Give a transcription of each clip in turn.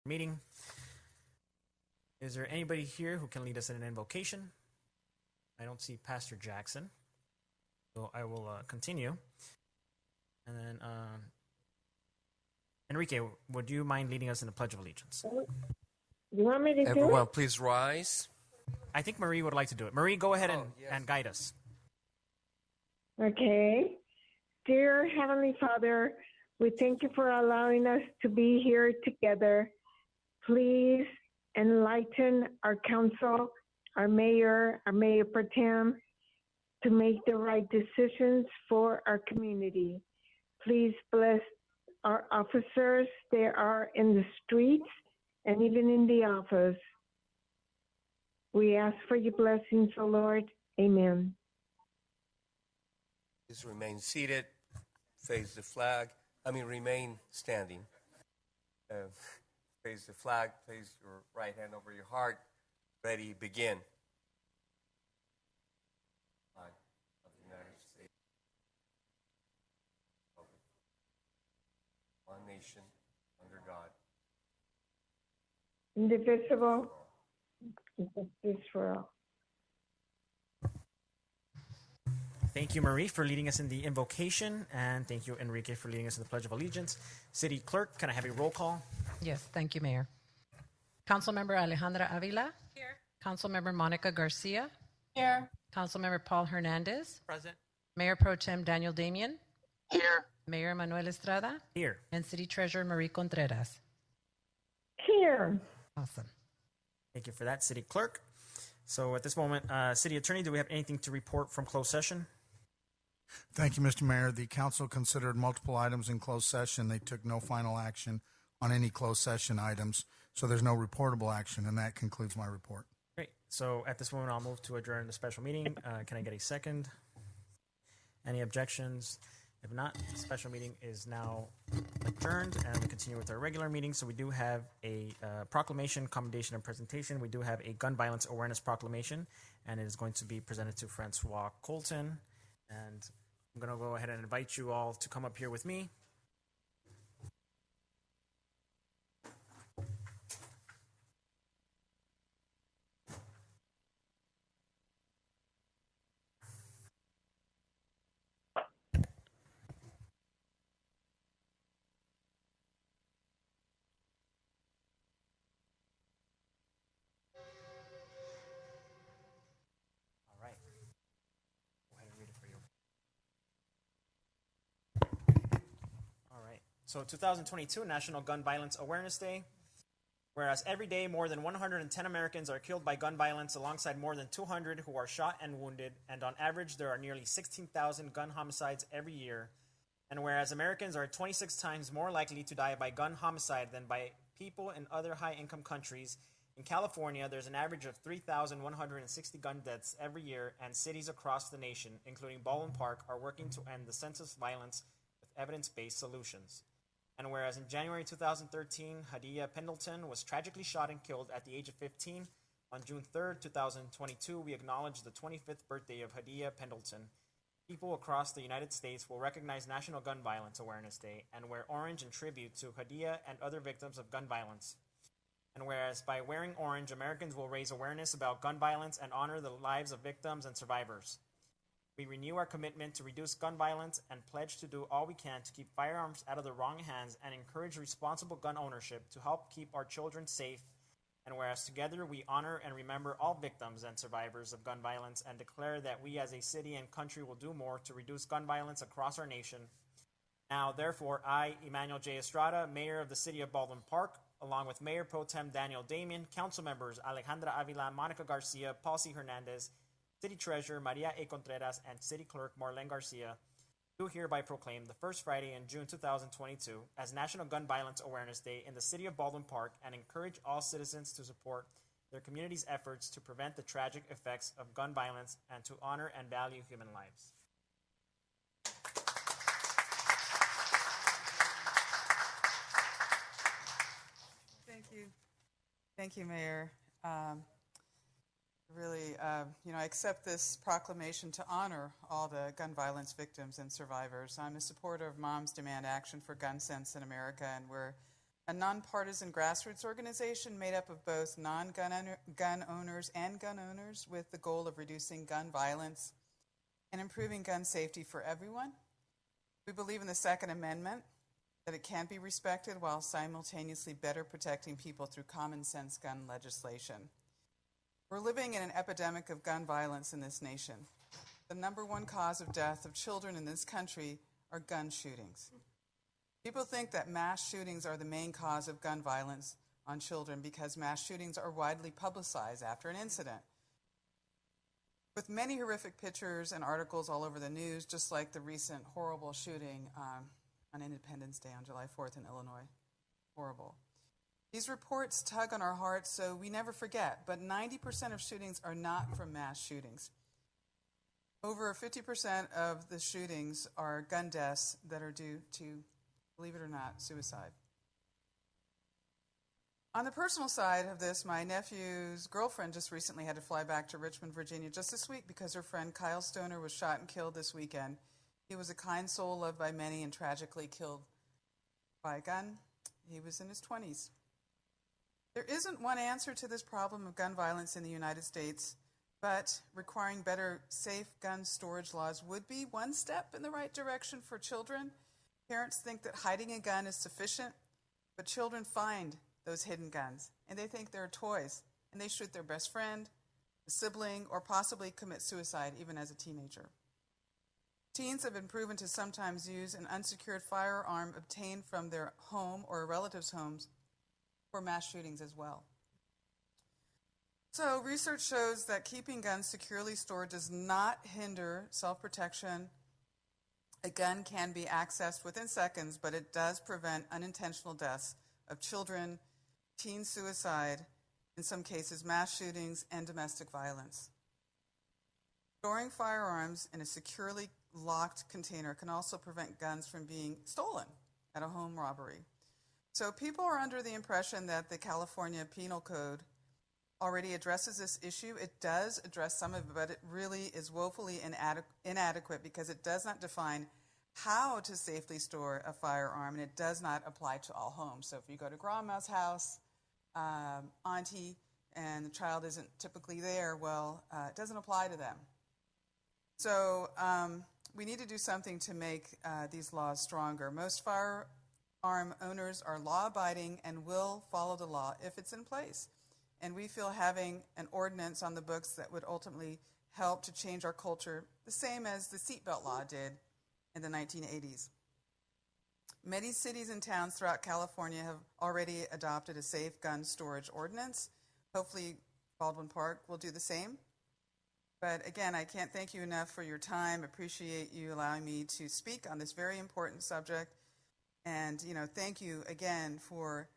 meeting. Is there anybody here who can lead us in an invocation? I don't see Pastor Jackson, so I will continue. And then, Enrique, would you mind leading us in the Pledge of Allegiance? You want me to do Everyone, it? please rise. I think Marie would like to do it. Marie, go ahead and guide us. Okay. Dear Heavenly Father, we thank you for allowing us to be here together. Please enlighten our council, our mayor pro tem, to make the right decisions for our community. Please bless our officers. They are in the streets and even in the office. We ask for your blessings, O Lord. Amen. Please remain seated. Face the flag. Remain standing. Face the flag. Place your right hand over your heart. Ready, begin. Flag of the United States. One nation, under God. Indivisible, justice for all. Thank you, Marie, for leading us in the invocation, and thank you, Enrique, for leading us in the Pledge of Allegiance. City Clerk, can I have a roll call? Yes, thank you, Mayor. Councilmember Alejandra Avila. Here. Councilmember Monica Garcia. Here. Councilmember Paul Hernandez. Present. Mayor Pro Tem Daniel Damian. Here. Mayor Manuel Estrada. Here. And City Treasurer Marie Contreras. Here. Awesome. Thank you for that, City Clerk. So at this moment, City Attorney, do we have anything to report from closed session? Thank you, Mr. Mayor. The council considered multiple items in closed session. They took no final action on any closed session items, so there's no reportable action, and that concludes my report. Great. So at this moment, I'll move to adjourn the special meeting. Can I get a second? Any objections? If not, the special meeting is now adjourned, and we continue with our regular meeting. So we do have a proclamation, commendation, and presentation. We do have a gun violence awareness proclamation, and it is going to be presented to Francois Colton. And I'm going to go ahead and invite you all to come up here with me. All right. Go ahead and read it for you. All right. So 2022 National Gun Violence Awareness Day. Whereas every day more than 110 Americans are killed by gun violence alongside more than 200 who are shot and wounded, and on average there are nearly 16,000 gun homicides every year. And whereas Americans are 26 times more likely to die by gun homicide than by people in other high-income countries, in California there's an average of 3,160 gun deaths every year, and cities across the nation, including Baldwin Park, are working to end the senseless violence with evidence-based solutions. And whereas in January 2013, Hadia Pendleton was tragically shot and killed at the age of 15, on June 3rd, 2022, we acknowledge the 25th birthday of Hadia Pendleton. People across the United States will recognize National Gun Violence Awareness Day and wear orange in tribute to Hadia and other victims of gun violence. And whereas by wearing orange, Americans will raise awareness about gun violence and honor the lives of victims and survivors. We renew our commitment to reduce gun violence and pledge to do all we can to keep firearms out of the wrong hands and encourage responsible gun ownership to help keep our children safe. And whereas together we honor and remember all victims and survivors of gun violence and declare that we as a city and country will do more to reduce gun violence across our nation. Now, therefore, I, Emmanuel J. Estrada, Mayor of the City of Baldwin Park, along with Mayor Pro Tem Daniel Damian, Council Members Alejandra Avila, Monica Garcia, Paul C. Hernandez, City Treasurer Maria A. Contreras, and City Clerk Marlene Garcia, do hereby proclaim the first Friday in June 2022 as National Gun Violence Awareness Day in the City of Baldwin Park and encourage all citizens to support their community's efforts to prevent the tragic effects of gun violence and to honor and value human lives. Thank you. Thank you, Mayor. Really, I accept this proclamation to honor all the gun violence victims and survivors. I'm a supporter of Moms Demand Action for Gun Sense in America, and we're a nonpartisan grassroots organization made up of both gun owners and gun owners with the goal of reducing gun violence and improving gun safety for everyone. We believe in the Second Amendment, that it can be respected while simultaneously better protecting people through common sense gun legislation. We're living in an epidemic of gun violence in this nation. The number one cause of death of children in this country are gun shootings. People think that mass shootings are the main cause of gun violence on children because mass shootings are widely publicized after an incident. With many horrific pictures and articles all over the news, just like the recent horrible shooting on Independence Day on July 4th in Illinois. Horrible. These reports tug on our hearts, so we never forget, but 90% of shootings are not from mass shootings. Over 50% of the shootings are gun deaths that are due to, believe it or not, suicide. On the personal side of this, my nephew's girlfriend just recently had to fly back to Richmond, Virginia just this week because her friend Kyle Stoner was shot and killed this weekend. He was a kind soul loved by many and tragically killed by a gun. He was in his 20s. There isn't one answer to this problem of gun violence in the United States, but requiring better safe gun storage laws would be one step in the right direction for children. Parents think that hiding a gun is sufficient, but children find those hidden guns, and they think they're toys, and they shoot their best friend, a sibling, or possibly commit suicide even as a teenager. Teens have been proven to sometimes use an unsecured firearm obtained from their home or a relative's homes for mass shootings as well. So research shows that keeping guns securely stored does not hinder self-protection. A gun can be accessed within seconds, but it does prevent unintentional deaths of children, teen suicide, in some cases mass shootings, and domestic violence. Storing firearms in a securely locked container can also prevent guns from being stolen at a home robbery. So people are under the impression that the California Penal Code already addresses this issue. It does address some of it, but it really is woefully inadequate because it does not define how to safely store a firearm, and it does not apply to all homes. So if you go to grandma's house, auntie, and the child isn't typically there, well, it doesn't apply to them. So we need to do something to make these laws stronger. Most firearm owners are law-abiding and will follow the law if it's in place. And we feel having an ordinance on the books that would ultimately help to change our culture, the same as the seatbelt law did in the 1980s. Many cities and towns throughout California have already adopted a safe gun storage ordinance. Hopefully Baldwin Park will do the same. But again, I can't thank you enough for your time. Appreciate you allowing me to speak on this very important subject. And, thank you again for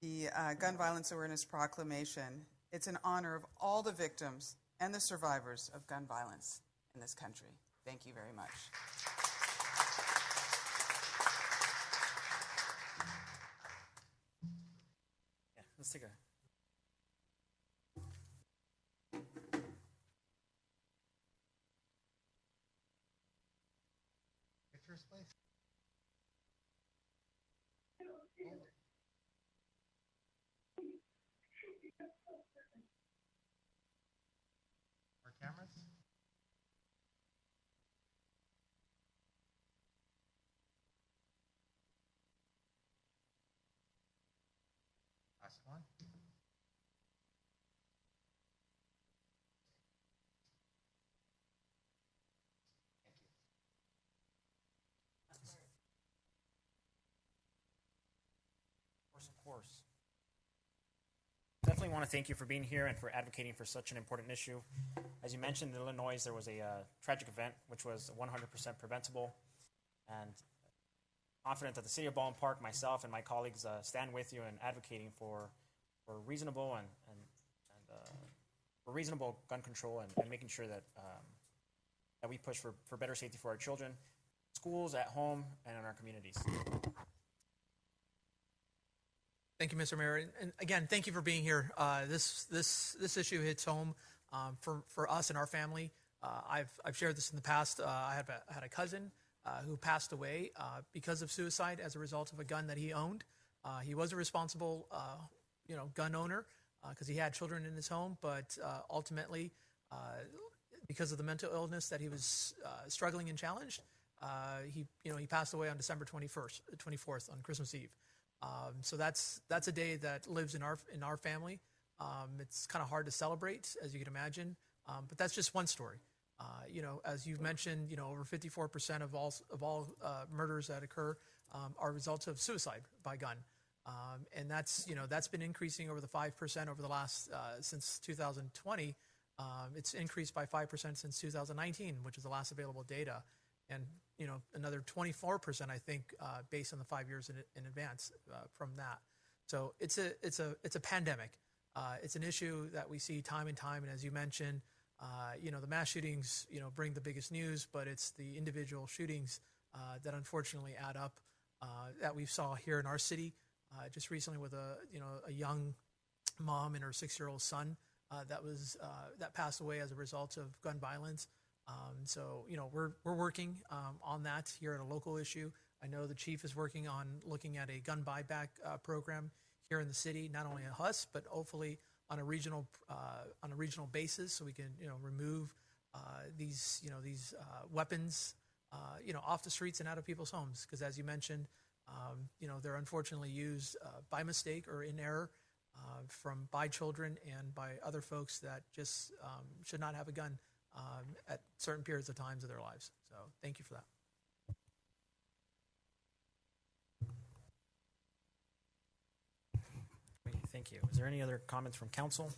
the Gun Violence Awareness Proclamation. It's an honor of all the victims and the survivors of gun violence in this country. Thank you very much. Yeah, let's take a... Pictures, please. Our cameras? Last one. Of course. Definitely want to thank you for being here and for advocating for such an important issue. As you mentioned, in Illinois, there was a tragic event which was 100% preventable. And confident that the City of Baldwin Park, myself, and my colleagues stand with you in advocating for reasonable and for reasonable gun control and making sure that that we push for better safety for our children, schools, at home, and in our communities. Thank you, Mr. Mayor. And again, thank you for being here. This issue hits home for us and our family. I've shared this in the past. I had a cousin who passed away because of suicide as a result of a gun that he owned. He was a responsible, gun owner because he had children in his home, but ultimately, because of the mental illness that he was struggling and challenged, he passed away on December 24th on Christmas Eve. So that's a day that lives in our family. It's kind of hard to celebrate, as you can imagine, but that's just one story. As you've mentioned, over 54% of all murders that occur are results of suicide by gun, and that's been increasing over the 5% over the last since 2020. It's increased by 5% since 2019, which is the last available data, and another 24%, I think, based on the 5 years in advance from that. So it's a pandemic. It's an issue that we see time and time, and as you mentioned, the mass shootings, bring the biggest news, but it's the individual shootings that unfortunately add up that we saw here in our city just recently with a young mom and her 6-year-old son that passed away as a result of gun violence. So we're working on that here at a local issue. I know the chief is working on looking at a gun buyback program here in the city, not only at us, but hopefully on a regional basis, so we can remove these weapons off the streets and out of people's homes. Because as you mentioned, they're unfortunately used by mistake or in error by children and by other folks that just should not have a gun at certain periods of times of their lives. So thank you for that. Thank you. Is there any other comments from council?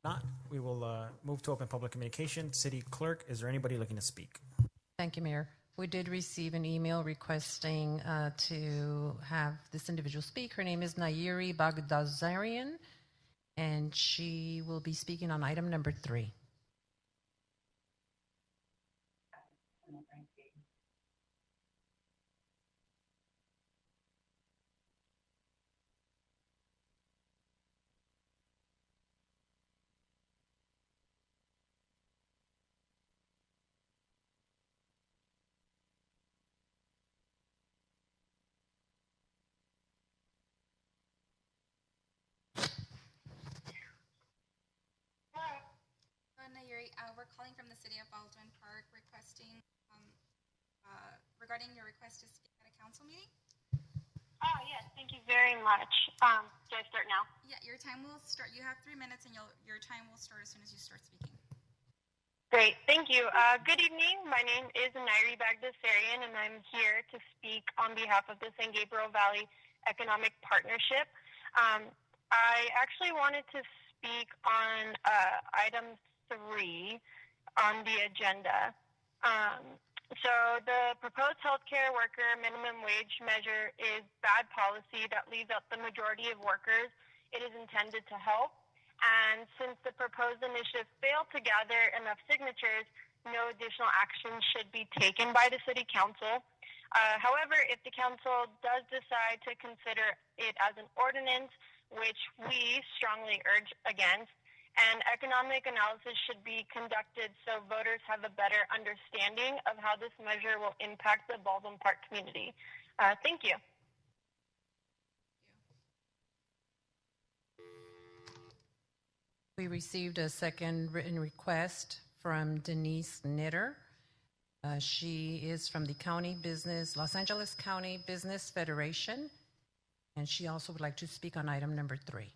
Not, we will move to open public communication. City Clerk, is there anybody looking to speak? Thank you, Mayor. We did receive an email requesting to have this individual speak. Her name is Nayiri Bagdazarian, and she will be speaking on item number 3. Nayuri, we're calling from the city of Baldwin Park requesting regarding your request to speak at a council meeting. Oh, yes, thank you very much. Do I start now? Yeah, your time will start. You have 3 minutes, and your time will start as soon as you start speaking. Great, thank you. Good evening. My name is Nairi Bagdasarian, and I'm here to speak on behalf of the San Gabriel Valley Economic Partnership. I actually wanted to speak on item 3 on the agenda. So the proposed healthcare worker minimum wage measure is bad policy that leaves out the majority of workers it is intended to help. And since the proposed initiative failed to gather enough signatures, no additional action should be taken by the City Council. However, if the Council does decide to consider it as an ordinance, which we strongly urge against, an economic analysis should be conducted so voters have a better understanding of how this measure will impact the Baldwin Park community. Thank you. We received a second written request from Denise Knitter. She is from the Los Angeles County Business Federation, and she also would like to speak on item number 3.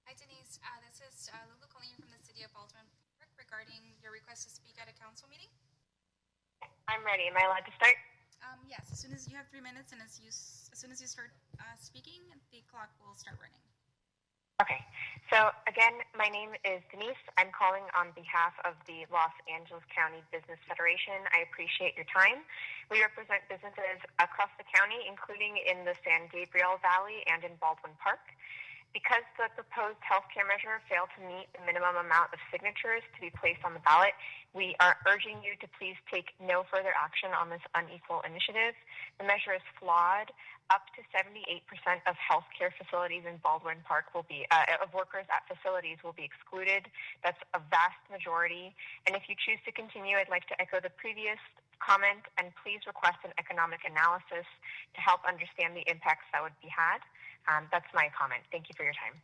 Hi, Denise. This is Lulu calling you from the city of Baldwin Park regarding your request to speak at a council meeting. I'm ready. Am I allowed to start? Yes. As soon as you have 3 minutes, and as soon as you start speaking, the clock will start running. Okay. So again, my name is Denise. I'm calling on behalf of the Los Angeles County Business Federation. I appreciate your time. We represent businesses across the county, including in the San Gabriel Valley and in Baldwin Park. Because the proposed healthcare measure failed to meet the minimum amount of signatures to be placed on the ballot, we are urging you to please take no further action on this unequal initiative. The measure is flawed. Up to 78% of healthcare facilities in Baldwin Park will be, of workers at facilities will be excluded. That's a vast majority. And if you choose to continue, I'd like to echo the previous comment and please request an economic analysis to help understand the impacts that would be had. That's my comment. Thank you for your time.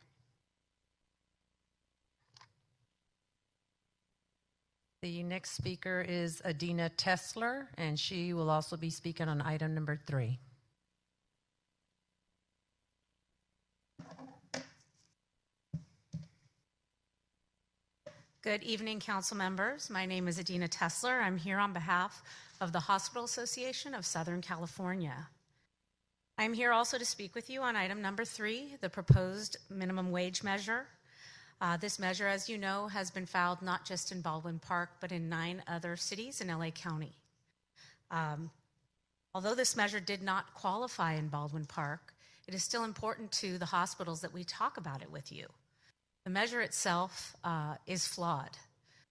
The next speaker is Adina Tesler, and she will also be speaking on item number 3. Good evening, council members. My name is Adina Tesler. I'm here on behalf of the Hospital Association of Southern California. I'm here also to speak with you on item number 3, the proposed minimum wage measure. This measure, as you know, has been filed not just in Baldwin Park, but in 9 other cities in LA County. Although this measure did not qualify in Baldwin Park, it is still important to the hospitals that we talk about it with you. The measure itself is flawed.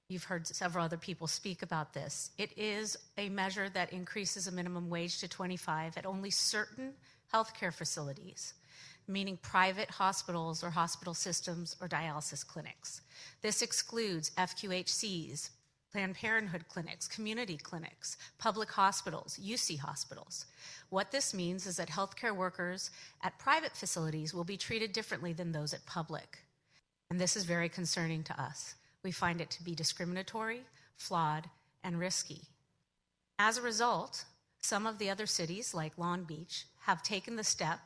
You've heard several other people speak about this. It is a measure that increases a minimum wage to $25 at only certain healthcare facilities, meaning private hospitals or hospital systems or dialysis clinics. This excludes FQHCs, Planned Parenthood clinics, community clinics, public hospitals, UC hospitals. What this means is that healthcare workers at private facilities will be treated differently than those at public. And this is very concerning to us. We find it to be discriminatory, flawed, and risky. As a result, some of the other cities, like Long Beach, have taken the step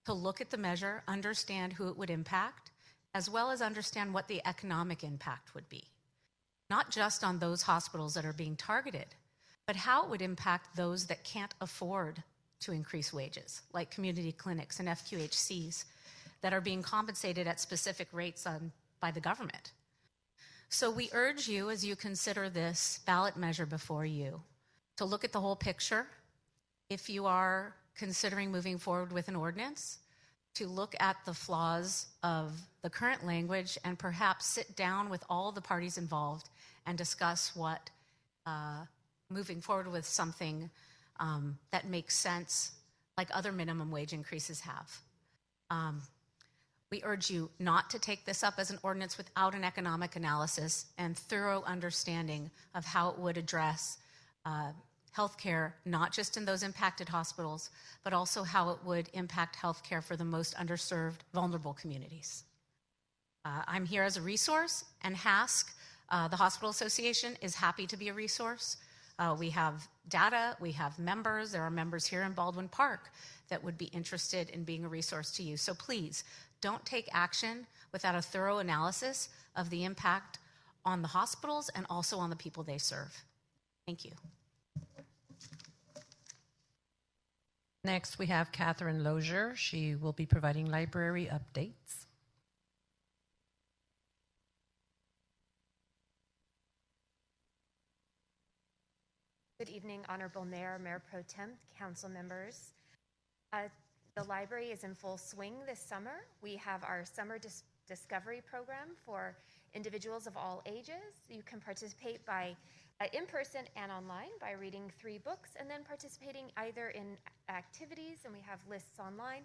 to look at the measure, understand who it would impact, as well as understand what the economic impact would be. Not just on those hospitals that are being targeted, but how it would impact those that can't afford to increase wages, like community clinics and FQHCs that are being compensated at specific rates by the government. So we urge you, as you consider this ballot measure before you, to look at the whole picture. If you are considering moving forward with an ordinance, to look at the flaws of the current language and perhaps sit down with all the parties involved and discuss what moving forward with something that makes sense, like other minimum wage increases have. We urge you not to take this up as an ordinance without an economic analysis and thorough understanding of how it would address healthcare, not just in those impacted hospitals, but also how it would impact healthcare for the most underserved, vulnerable communities. I'm here as a resource, and HASC, the Hospital Association, is happy to be a resource. We have data, we have members, there are members here in Baldwin Park that would be interested in being a resource to you. So please, don't take action without a thorough analysis of the impact on the hospitals and also on the people they serve. Thank you. Next, we have Catherine Lozier. She will be providing library updates. Good evening, Honorable Mayor, Mayor Pro Tem, council members. The library is in full swing this summer. We have our summer discovery program for individuals of all ages. You can participate by in person and online by reading 3 books and then participating either in activities, and we have lists online,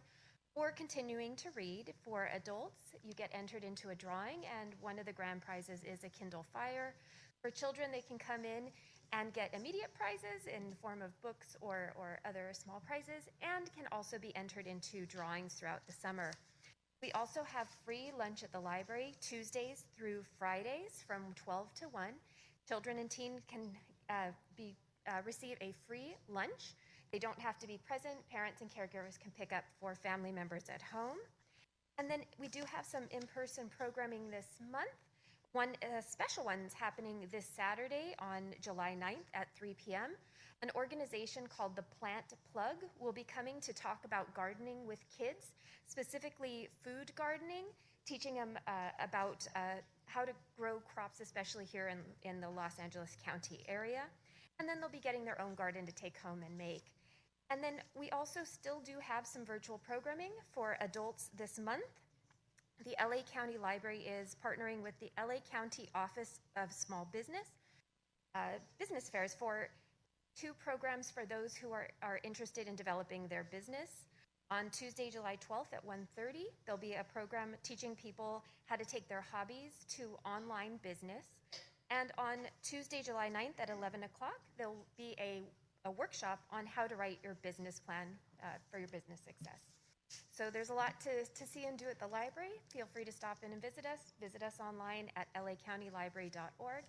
or continuing to read. For adults, you get entered into a drawing, and one of the grand prizes is a Kindle Fire. For children, they can come in and get immediate prizes in the form of books or other small prizes, and can also be entered into drawings throughout the summer. We also have free lunch at the library Tuesdays through Fridays from 12 to 1. Children and teens can receive a free lunch. They don't have to be present. Parents and caregivers can pick up for family members at home. And then we do have some in-person programming this month. One special one's happening this Saturday on July 9th at 3 p.m. An organization called the Plant Plug will be coming to talk about gardening with kids, specifically food gardening, teaching them about how to grow crops, especially here in the Los Angeles County area. And then they'll be getting their own garden to take home and make. And then we also still do have some virtual programming for adults this month. The LA County Library is partnering with the LA County Office of Small Business fairs for 2 programs for those who are interested in developing their business. On Tuesday, July 12th at 1:30, there'll be a program teaching people how to take their hobbies to online business. And on Tuesday, July 9th at 11 o'clock, there'll be a workshop on how to write your business plan for your business success. So there's a lot to see and do at the library. Feel free to stop in and visit us. Visit us online at lacountylibrary.org.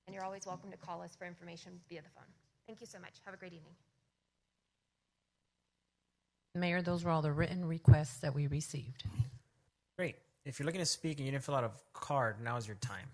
And you're always welcome to call us for information via the phone. Thank you so much. Have a great evening. Mayor, those were all the written requests that we received. Great. If you're looking to speak and you didn't fill out a card, now is your time.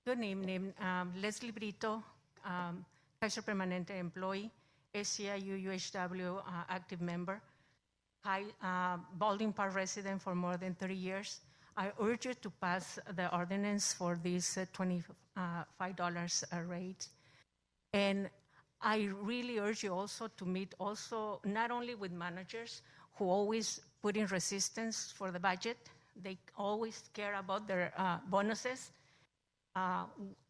Good evening. Leslie Brito, Kaiser Permanente employee, SCIU UHW active member, Baldwin Park resident for more than 30 years. I urge you to pass the ordinance for this $25 rate. And I really urge you also to meet also not only with managers who always put in resistance for the budget, they always care about their bonuses.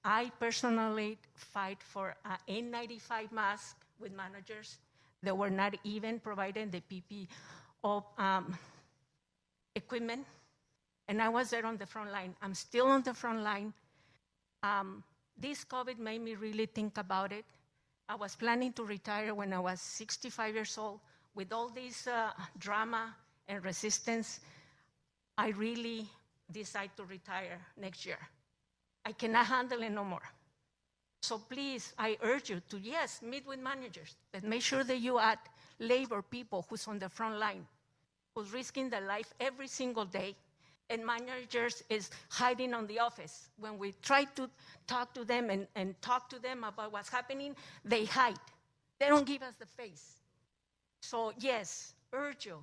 I personally fight for an N95 mask with managers that were not even providing the PPE equipment. And I was there on the front line. I'm still on the front line. This COVID made me really think about it. I was planning to retire when I was 65 years old. With all this drama and resistance, I really decided to retire next year. I cannot handle it no more. So please, I urge you to, yes, meet with managers, but make sure that you add labor people who's on the front line, who's risking their life every single day, and managers is hiding on the office. When we try to talk to them and talk to them about what's happening, they hide. They don't give us the face. So yes, urge you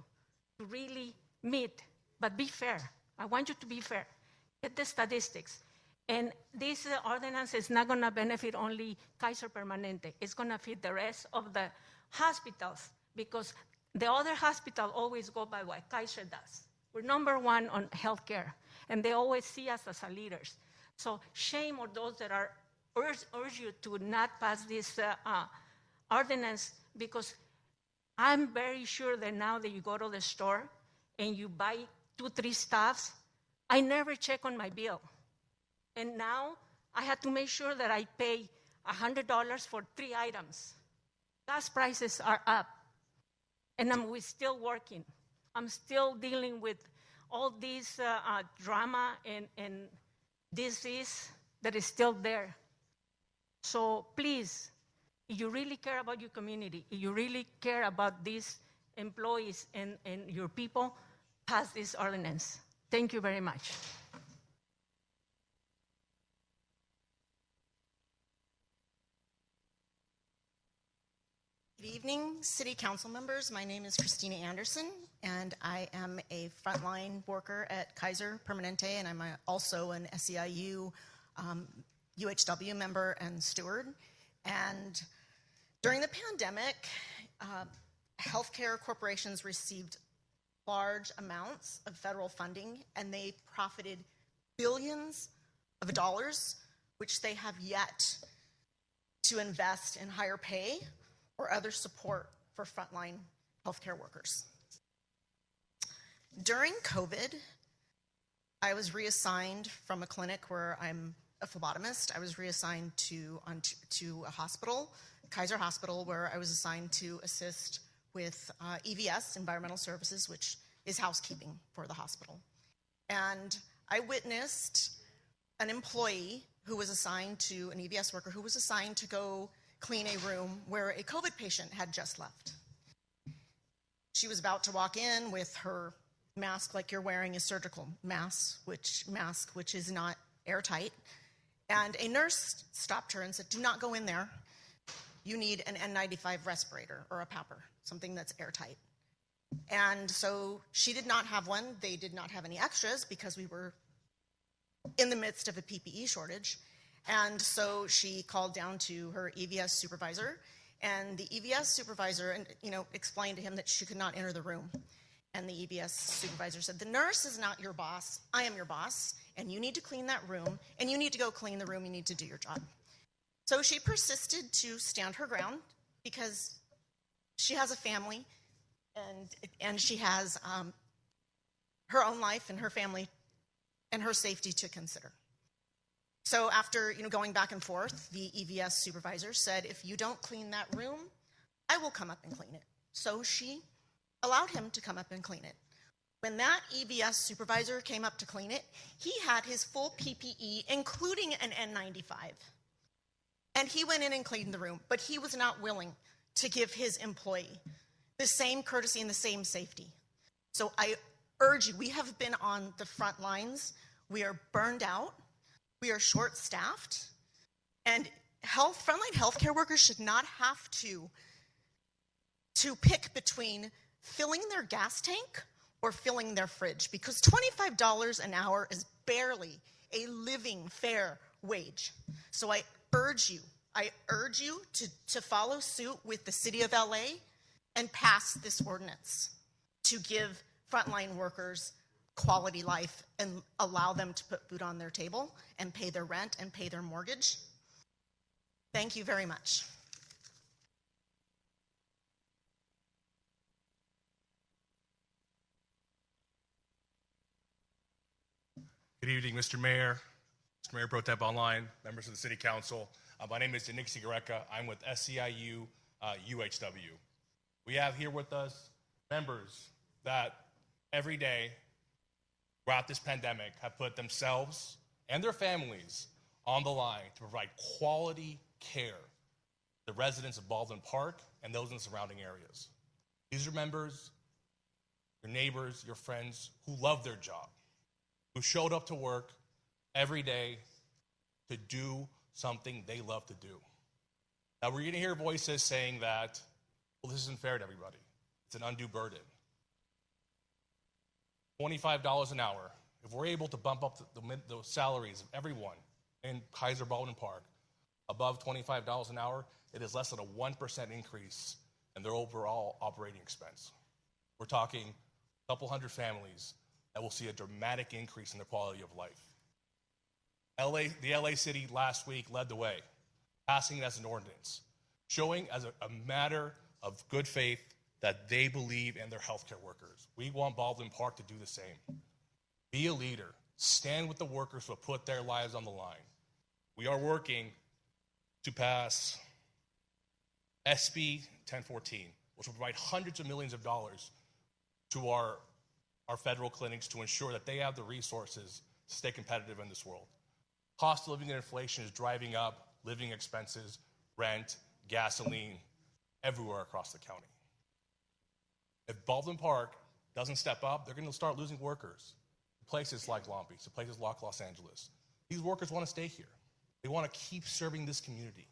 to really meet, but be fair. I want you to be fair. Get the statistics. And this ordinance is not going to benefit only Kaiser Permanente. It's going to fit the rest of the hospitals because the other hospitals always go by what Kaiser does. We're number 1 on healthcare, and they always see us as leaders. So shame on those that are urge you to not pass this ordinance because I'm very sure that now that you go to the store and you buy 2-3 stuffs, I never check on my bill. And now I had to make sure that I pay $100 for 3 items. Gas prices are up, and we're still working. I'm still dealing with all this drama and disease that is still there. So please, if you really care about your community, if you really care about these employees and your people, pass this ordinance. Thank you very much. Good evening, City Council members. My name is Christina Anderson, and I am a frontline worker at Kaiser Permanente, and I'm also an SEIU UHW member and steward. And during the pandemic, healthcare corporations received large amounts of federal funding, and they profited billions of dollars, which they have yet to invest in higher pay or other support for frontline healthcare workers. During COVID, I was reassigned from a clinic where I'm a phlebotomist. I was reassigned to a hospital, Kaiser Hospital, where I was assigned to assist with EVS, Environmental Services, which is housekeeping for the hospital. And I witnessed an employee who was assigned to, an EVS worker who was assigned to go clean a room where a COVID patient had just left. She was about to walk in with her mask like you're wearing a surgical mask, which is not airtight. And a nurse stopped her and said, "Do not go in there. You need an N95 respirator or a PAPR, something that's airtight." And so she did not have one. They did not have any extras because we were in the midst of a PPE shortage. And so she called down to her EVS supervisor, and the EVS supervisor, explained to him that she could not enter the room. And the EVS supervisor said, "The nurse is not your boss. I am your boss, and you need to clean that room, and you need to go clean the room. You need to do your job." So she persisted to stand her ground because she has a family, and she has her own life and her family and her safety to consider. So after going back and forth, the EVS supervisor said, "If you don't clean that room, I will come up and clean it." So she allowed him to come up and clean it. When that EVS supervisor came up to clean it, he had his full PPE, including an N95. And he went in and cleaned the room, but he was not willing to give his employee the same courtesy and the same safety. So I urge you, we have been on the front lines. We are burned out. We are short-staffed. And frontline healthcare workers should not have to pick between filling their gas tank or filling their fridge, because $25 an hour is barely a living fair wage. So I urge you to follow suit with the city of LA and pass this ordinance to give frontline workers quality life and allow them to put food on their table and pay their rent and pay their mortgage. Thank you very much. Good evening, Mr. Mayor, Mr. Mayor Pro Tem Online, members of the City Council. My name is Denix Sigareka. I'm with SEIU UHW. We have here with us members that every day throughout this pandemic have put themselves and their families on the line to provide quality care to the residents of Baldwin Park and those in the surrounding areas. These are members, your neighbors, your friends who love their job, who showed up to work every day to do something they love to do. Now, we're going to hear voices saying that, well, this isn't fair to everybody. It's an undue burden. $25 an hour. If we're able to bump up the salaries of everyone in Kaiser Baldwin Park above $25 an hour, it is less than a 1% increase in their overall operating expense. We're talking a couple hundred families that will see a dramatic increase in their quality of life. The LA City last week led the way, passing it as an ordinance, showing as a matter of good faith that they believe in their healthcare workers. We want Baldwin Park to do the same. Be a leader. Stand with the workers who have put their lives on the line. We are working to pass SB 1014, which will provide hundreds of millions of dollars to our federal clinics to ensure that they have the resources to stay competitive in this world. Cost of living and inflation is driving up living expenses, rent, gasoline, everywhere across the county. If Baldwin Park doesn't step up, they're going to start losing workers to places like Long Beach, to places like Los Angeles. These workers want to stay here. They want to keep serving this community.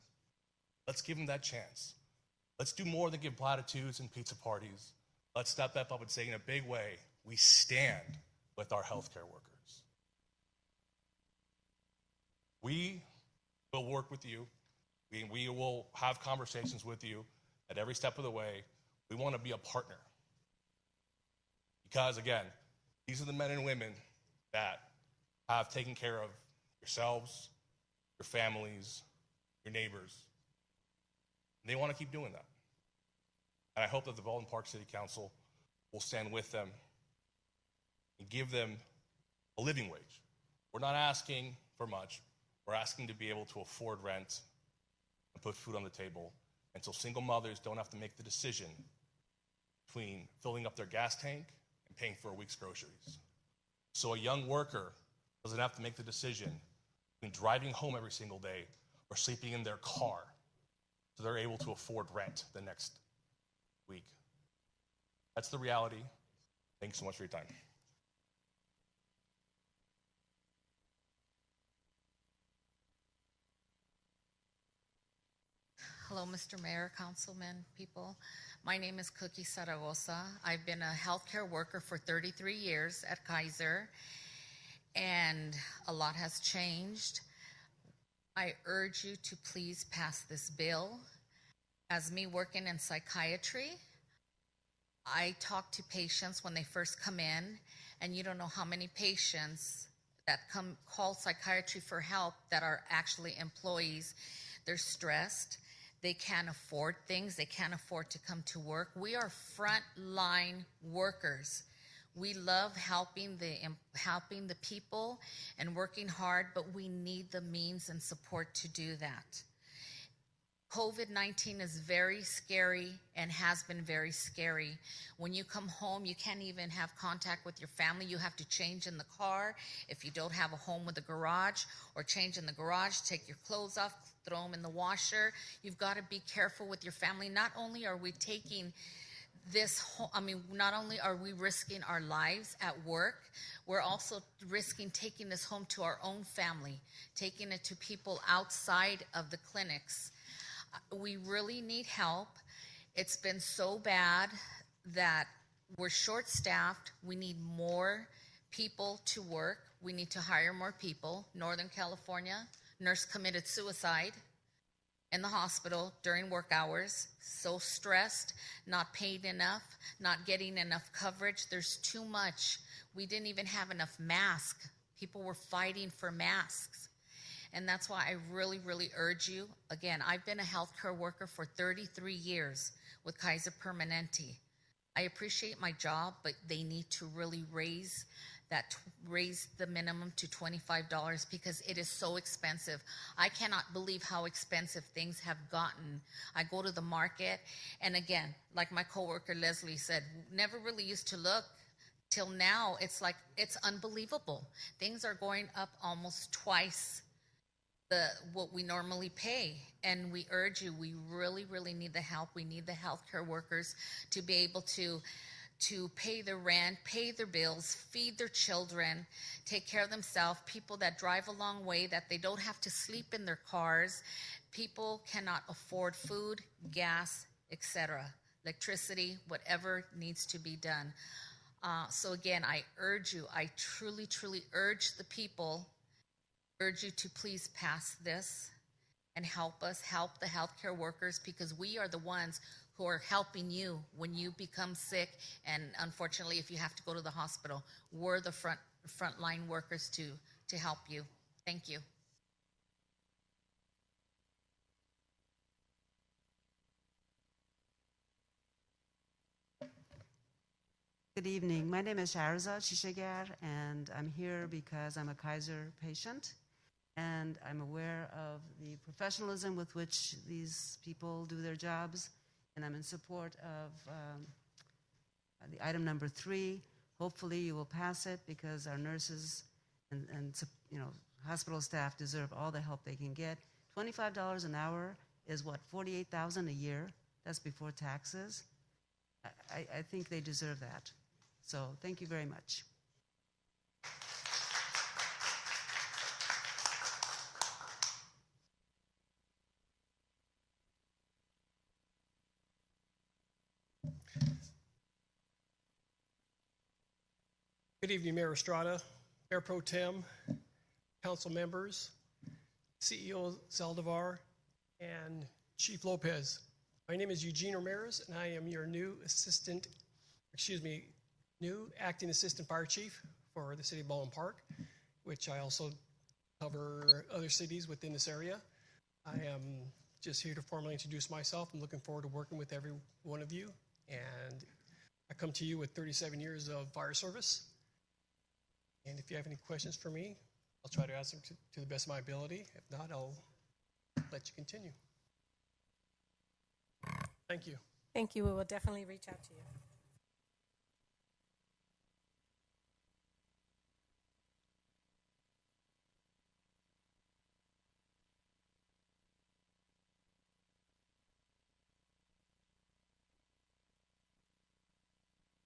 Let's give them that chance. Let's do more than give platitudes and pizza parties. Let's step up and say in a big way, we stand with our healthcare workers. We will work with you. We will have conversations with you at every step of the way. We want to be a partner. Because, again, these are the men and women that have taken care of yourselves, your families, your neighbors. And they want to keep doing that. And I hope that the Baldwin Park City Council will stand with them and give them a living wage. We're not asking for much. We're asking to be able to afford rent and put food on the table until single mothers don't have to make the decision between filling up their gas tank and paying for a week's groceries. So a young worker doesn't have to make the decision between driving home every single day or sleeping in their car so they're able to afford rent the next week. That's the reality. Thanks so much for your time. Hello, Mr. Mayor, councilmen, people. My name is Cookie Zaragoza. I've been a healthcare worker for 33 years at Kaiser, and a lot has changed. I urge you to please pass this bill. As me working in psychiatry, I talk to patients when they first come in, and you don't know how many patients that call psychiatry for help that are actually employees. They're stressed. They can't afford things. They can't afford to come to work. We are frontline workers. We love helping the people and working hard, but we need the means and support to do that. COVID-19 is very scary and has been very scary. When you come home, you can't even have contact with your family. You have to change in the car if you don't have a home with a garage, or change in the garage, take your clothes off, throw them in the washer. You've got to be careful with your family. Not only are we taking this home, not only are we risking our lives at work, we're also risking taking this home to our own family, taking it to people outside of the clinics. We really need help. It's been so bad that we're short-staffed. We need more people to work. We need to hire more people. Northern California, nurse committed suicide in the hospital during work hours. So stressed, not paid enough, not getting enough coverage. There's too much. We didn't even have enough masks. People were fighting for masks. And that's why I really, really urge you. Again, I've been a healthcare worker for 33 years with Kaiser Permanente. I appreciate my job, but they need to really raise the minimum to $25 because it is so expensive. I cannot believe how expensive things have gotten. I go to the market, and again, like my coworker Leslie said, never really used to look. Till now, it's like, it's unbelievable. Things are going up almost twice what we normally pay, and we urge you, we really, really need the help. We need the healthcare workers to be able to pay their rent, pay their bills, feed their children, take care of themselves, people that drive a long way, that they don't have to sleep in their cars. People cannot afford food, gas, etc., electricity, whatever needs to be done. So again, I urge you, I truly, truly urge the people, urge you to please pass this and help us, help the healthcare workers, because we are the ones who are helping you when you become sick, and unfortunately, if you have to go to the hospital, we're the frontline workers to help you. Thank you. Good evening. My name is Shahrazad Shishagar, and I'm here because I'm a Kaiser patient, and I'm aware of the professionalism with which these people do their jobs, and I'm in support of the item number 3. Hopefully you will pass it, because our nurses and hospital staff deserve all the help they can get. $25 an hour is what, $48,000 a year? That's before taxes. I think they deserve that. So thank you very much. Good evening, Mayor Estrada, Mayor Pro Tem, council members, CEO Zaldivar, and Chief Lopez. My name is Eugene Ramirez, and I am your new acting assistant fire chief for the city of Baldwin Park, which I also cover other cities within this area. I am just here to formally introduce myself. I'm looking forward to working with every one of you, and I come to you with 37 years of fire service. And if you have any questions for me, I'll try to answer them to the best of my ability. If not, I'll let you continue. Thank you. Thank you. We will definitely reach out to you.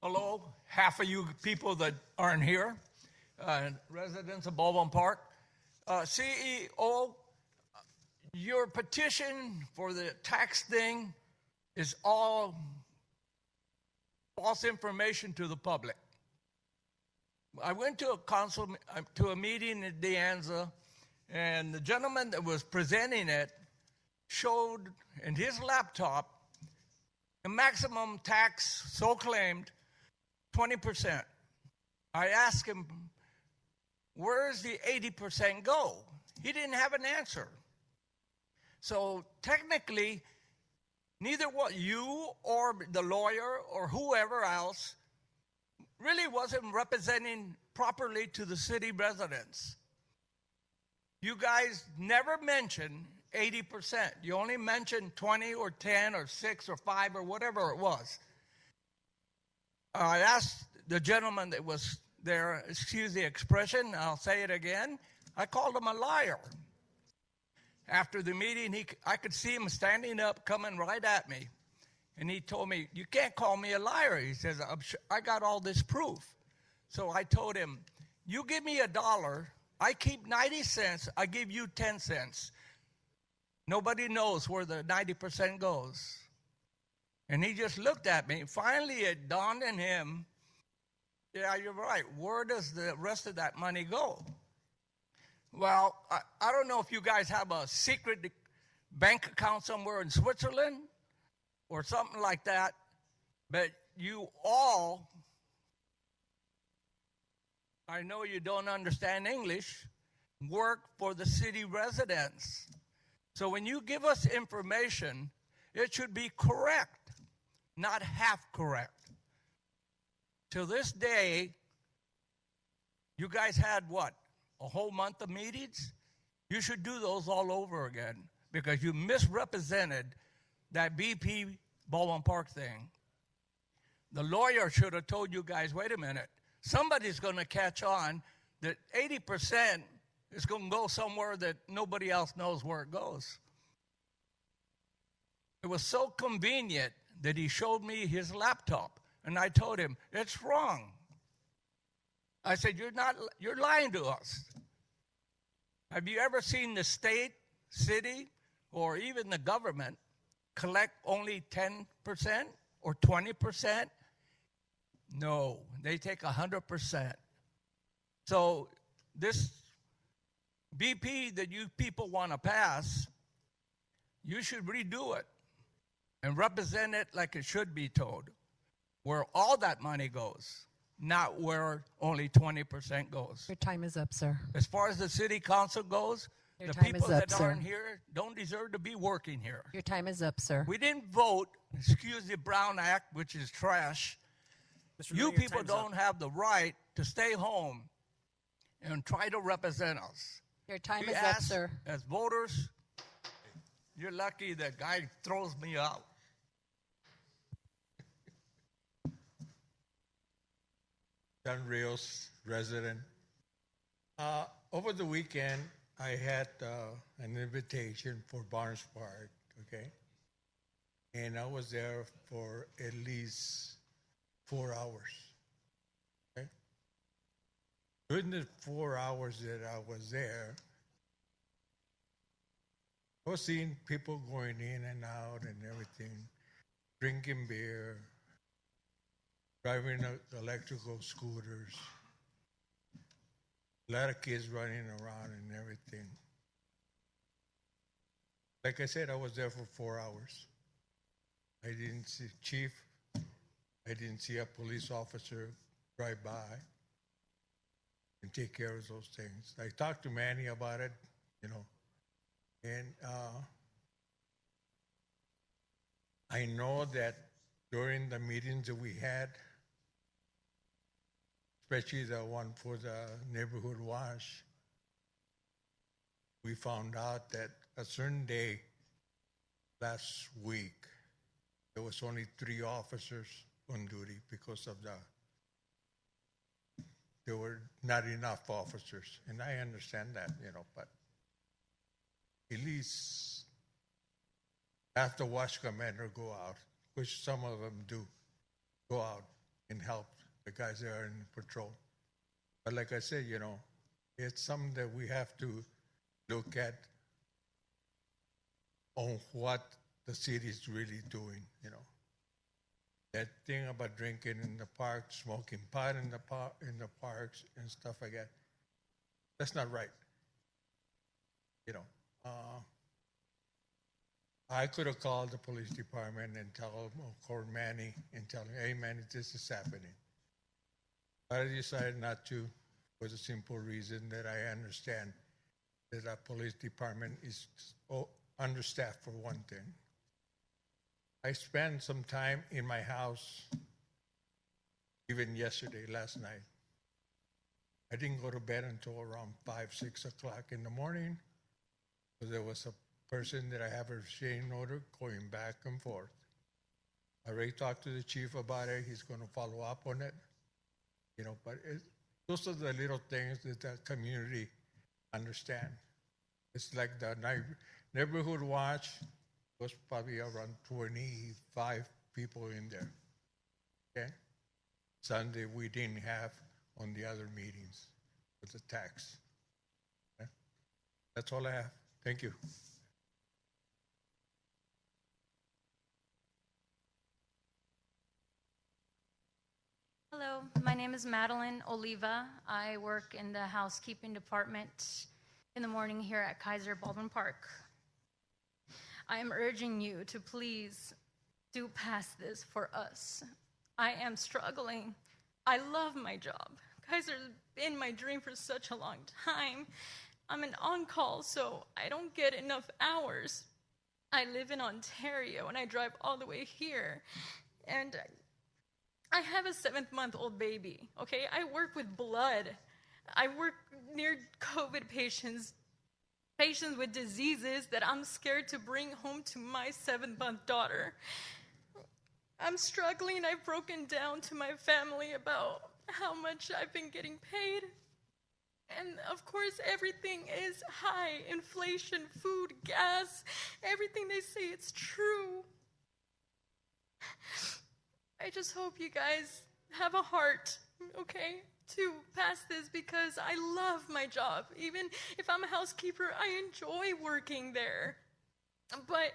Hello, half of you people that aren't here, residents of Baldwin Park. CEO, your petition for the tax thing is all false information to the public. I went to a meeting in De Anza, and the gentleman that was presenting it showed in his laptop the maximum tax, so claimed, 20%. I asked him, where's the 80% go? He didn't have an answer. So technically, neither what you or the lawyer or whoever else really wasn't representing properly to the city residents. You guys never mentioned 80%. You only mentioned 20 or 10 or 6 or 5 or whatever it was. I asked the gentleman that was there, excuse the expression, I'll say it again, I called him a liar. After the meeting, I could see him standing up, coming right at me. And he told me, you can't call me a liar. He says, I got all this proof. So I told him, you give me $1, I keep 90 cents, I give you 10 cents. Nobody knows where the 90% goes. And he just looked at me. Finally, it dawned on him, yeah, you're right. Where does the rest of that money go? Well, I don't know if you guys have a secret bank account somewhere in Switzerland or something like that, but you all, I know you don't understand English, work for the city residents. So when you give us information, it should be correct, not half correct. To this day, you guys had what? A whole month of meetings? You should do those all over again because you misrepresented that BP Baldwin Park thing. The lawyer should have told you guys, wait a minute, somebody's going to catch on that 80% is going to go somewhere that nobody else knows where it goes. It was so convenient that he showed me his laptop, and I told him, it's wrong. I said, you're lying to us. Have you ever seen the state, city, or even the government collect only 10% or 20%? No, they take 100%. So this BP that you people want to pass, you should redo it and represent it like it should be told, where all that money goes, not where only 20% goes. Your time is up, sir. As far as the city council goes, Your the time people is up, that sir. aren't here don't deserve to be working here. Your time is up, sir. We didn't vote, excuse the Brown Act, which is trash. Mr. You Lee, your people time's up. don't have the right to stay home and try to represent us. Your time We is up, ask, sir. as voters, you're lucky that guy throws me out. Don Rios, resident. Over the weekend, I had an invitation for Barnes Park, okay? And I was there for at least 4 hours, okay? During the 4 hours that I was there, I was seeing people going in and out and everything, drinking beer, driving electrical scooters, a lot of kids running around and everything. Like I said, I was there for 4 hours. I didn't see a chief. I didn't see a police officer drive by and take care of those things. I talked to Manny about it, you know, and I know that during the meetings that we had, especially the one for the neighborhood watch, we found out that a certain day last week, there was only 3 officers on duty because of there were not enough officers. And I understand that, you know, but at least have the watch commander go out, which some of them do, go out and help the guys that are in patrol. But like I said, it's something that we have to look at on what the city is really doing, That thing about drinking in the park, smoking pot in the parks and stuff like that, that's not right. I could have called the police department and tell them, call Manny and tell him, hey, Manny, this is happening. But I decided not to for the simple reason that I understand that our police department is understaffed for one thing. I spent some time in my house, even yesterday, last night. I didn't go to bed until around 5, 6 o'clock in the morning, because there was a person that I have a restraining order going back and forth. I already talked to the chief about it. He's going to follow up on it. But those are the little things that the community understand. It's like the neighborhood watch was probably around 25 people in there. Okay? Sunday we didn't have on the other meetings with the tax. Okay? That's all I have. Thank you. Hello, my name is Madeline Oliva. I work in the housekeeping department in the morning here at Kaiser Baldwin Park. I am urging you to please do pass this for us. I am struggling. I love my job. Kaiser's been my dream for such a long time. I'm an on-call, so I don't get enough hours. I live in Ontario, and I drive all the way here. And I have a 7-month-old baby, okay? I work with blood. I work near COVID patients with diseases that I'm scared to bring home to my 7-month daughter. I'm struggling. I've broken down to my family about how much I've been getting paid. And of course, everything is high. Inflation, food, gas, everything they say, it's true. I just hope you guys have a heart, okay, to pass this, because I love my job. Even if I'm a housekeeper, I enjoy working there. But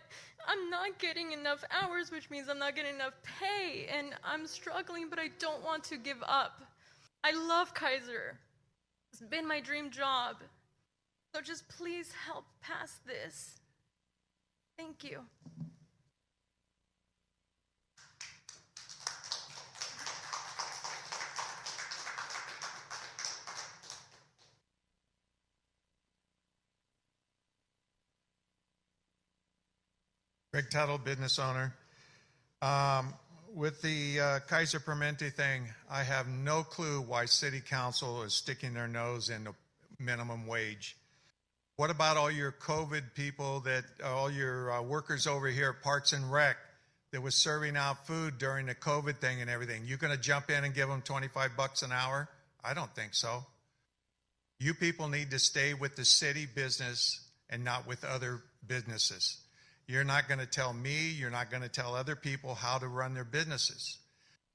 I'm not getting enough hours, which means I'm not getting enough pay, and I'm struggling, but I don't want to give up. I love Kaiser. It's been my dream job. So just please help pass this. Thank you. Greg Tuttle, business owner. With the Kaiser Permanente thing, I have no clue why City Council is sticking their nose in the minimum wage. What about all your COVID people, all your workers over here at Parks and Rec that was serving out food during the COVID thing and everything? You going to jump in and give them $25 an hour? I don't think so. You people need to stay with the city business and not with other businesses. You're not going to tell me, you're not going to tell other people how to run their businesses.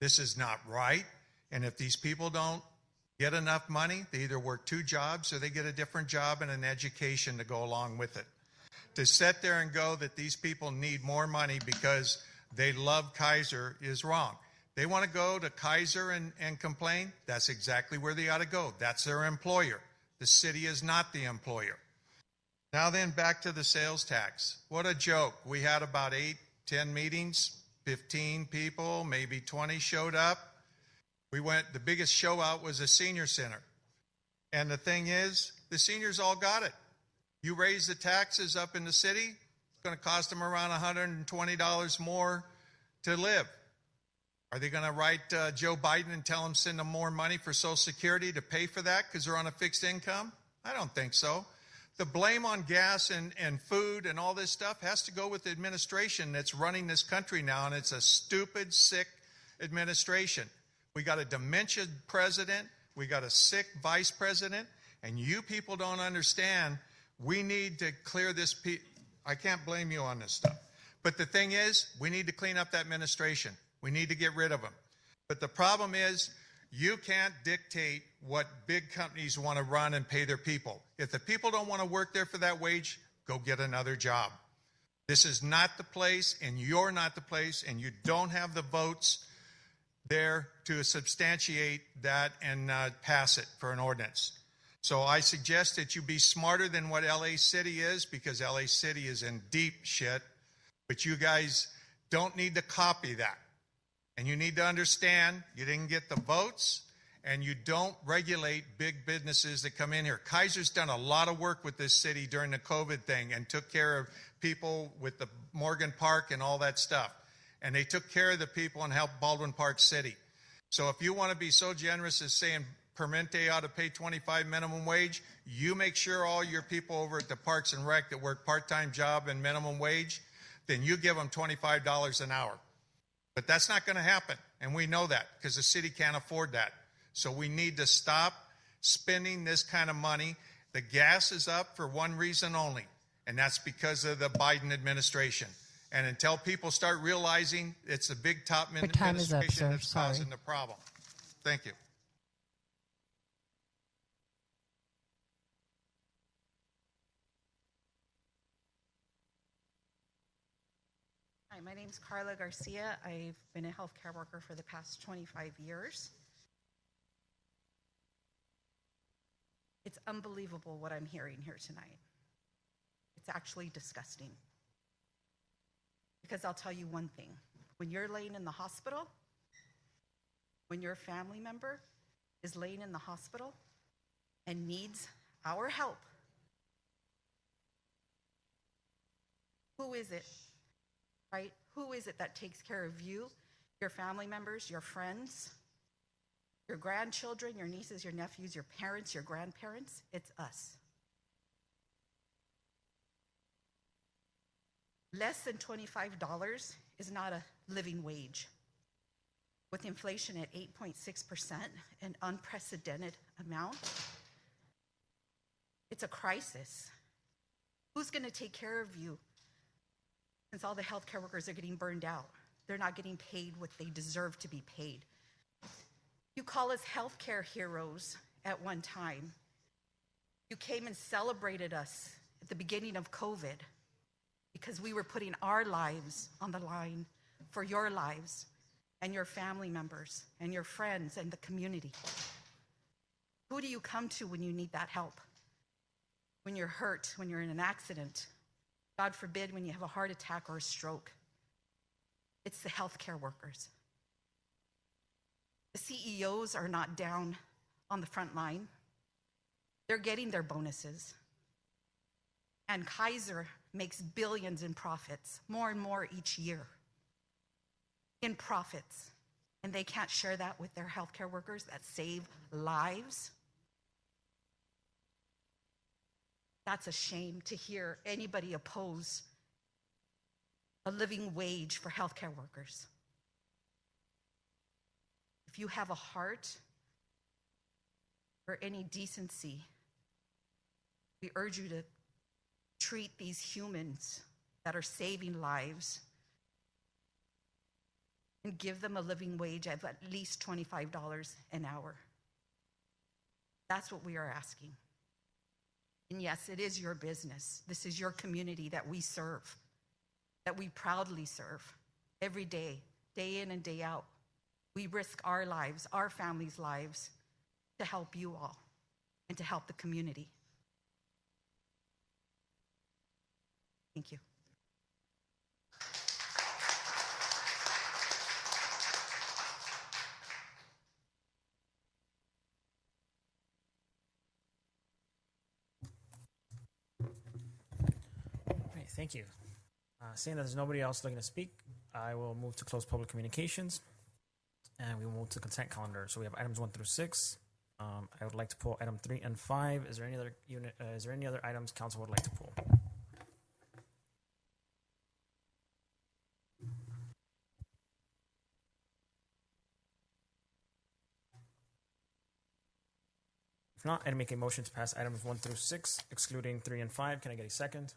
This is not right. And if these people don't get enough money, they either work 2 jobs or they get a different job and an education to go along with it. To sit there and go that these people need more money because they love Kaiser is wrong. They want to go to Kaiser and complain. That's exactly where they ought to go. That's their employer. The city is not the employer. Now then, back to the sales tax. What a joke. We had about 8, 10 meetings, 15 people, maybe 20 showed up. The biggest show out was a senior center. And the thing is, the seniors all got it. You raise the taxes up in the city, it's going to cost them around $120 more to live. Are they going to write Joe Biden and tell him send them more money for Social Security to pay for that because they're on a fixed income? I don't think so. The blame on gas and food and all this stuff has to go with the administration that's running this country now, and it's a stupid, sick administration. We got a dementia president, we got a sick vice president, and you people don't understand. We need to clear this. I can't blame you on this stuff. But the thing is, we need to clean up that administration. We need to get rid of them. But the problem is, you can't dictate what big companies want to run and pay their people. If the people don't want to work there for that wage, go get another job. This is not the place, and you're not the place, and you don't have the votes there to substantiate that and pass it for an ordinance. So I suggest that you be smarter than what LA City is, because LA City is in deep shit, but you guys don't need to copy that. And you need to understand you didn't get the votes, and you don't regulate big businesses that come in here. Kaiser's done a lot of work with this city during the COVID thing and took care of people with the Morgan Park and all that stuff. And they took care of the people and helped Baldwin Park City. So if you want to be so generous as saying Permente ought to pay 25 minimum wage, you make sure all your people over at the Parks and Rec that work part-time job and minimum wage, then you give them $25 an hour. But that's not going to happen, and we know that because the city can't afford that. So we need to stop spending this kind of money. The gas is up for one reason only, and that's because of the Biden administration. And until people start realizing it's the big top administration that's causing the problem. Thank you. Hi, my name is Carla Garcia. I've been a healthcare worker for the past 25 years. It's unbelievable what I'm hearing here tonight. It's actually disgusting. Because I'll tell you one thing. When you're laying in the hospital, when your family member is laying in the hospital and needs our help, who is it? Right? Who is it that takes care of you, your family members, your friends, your grandchildren, your nieces, your nephews, your parents, your grandparents? It's us. Less than $25 is not a living wage. With inflation at 8.6%, an unprecedented amount, it's a crisis. Who's going to take care of you? Since all the healthcare workers are getting burned out, they're not getting paid what they deserve to be paid. You call us healthcare heroes at one time. You came and celebrated us at the beginning of COVID because we were putting our lives on the line for your lives and your family members and your friends and the community. Who do you come to when you need that help? When you're hurt, when you're in an accident, God forbid, when you have a heart attack or a stroke. It's the healthcare workers. The CEOs are not down on the front line. They're getting their bonuses. And Kaiser makes billions in profits, more and more each year in profits. And they can't share that with their healthcare workers that save lives. That's a shame to hear anybody oppose a living wage for healthcare workers. If you have a heart or any decency, we urge you to treat these humans that are saving lives and give them a living wage of at least $25 an hour. That's what we are asking. And yes, it is your business. This is your community that we serve, that we proudly serve every day, day in and day out. We risk our lives, our families' lives, to help you all and to help the community. Thank you. Thank you. Seeing that there's nobody else looking to speak, I will move to close public communications, and we will move to consent calendar. So we have items 1 through 6. I would like to pull item 3 and 5. Is there any other is there any other items council would like to pull? If not, I'd make a motion to pass items 1 through 6, excluding 3 and 5. Can I get a second?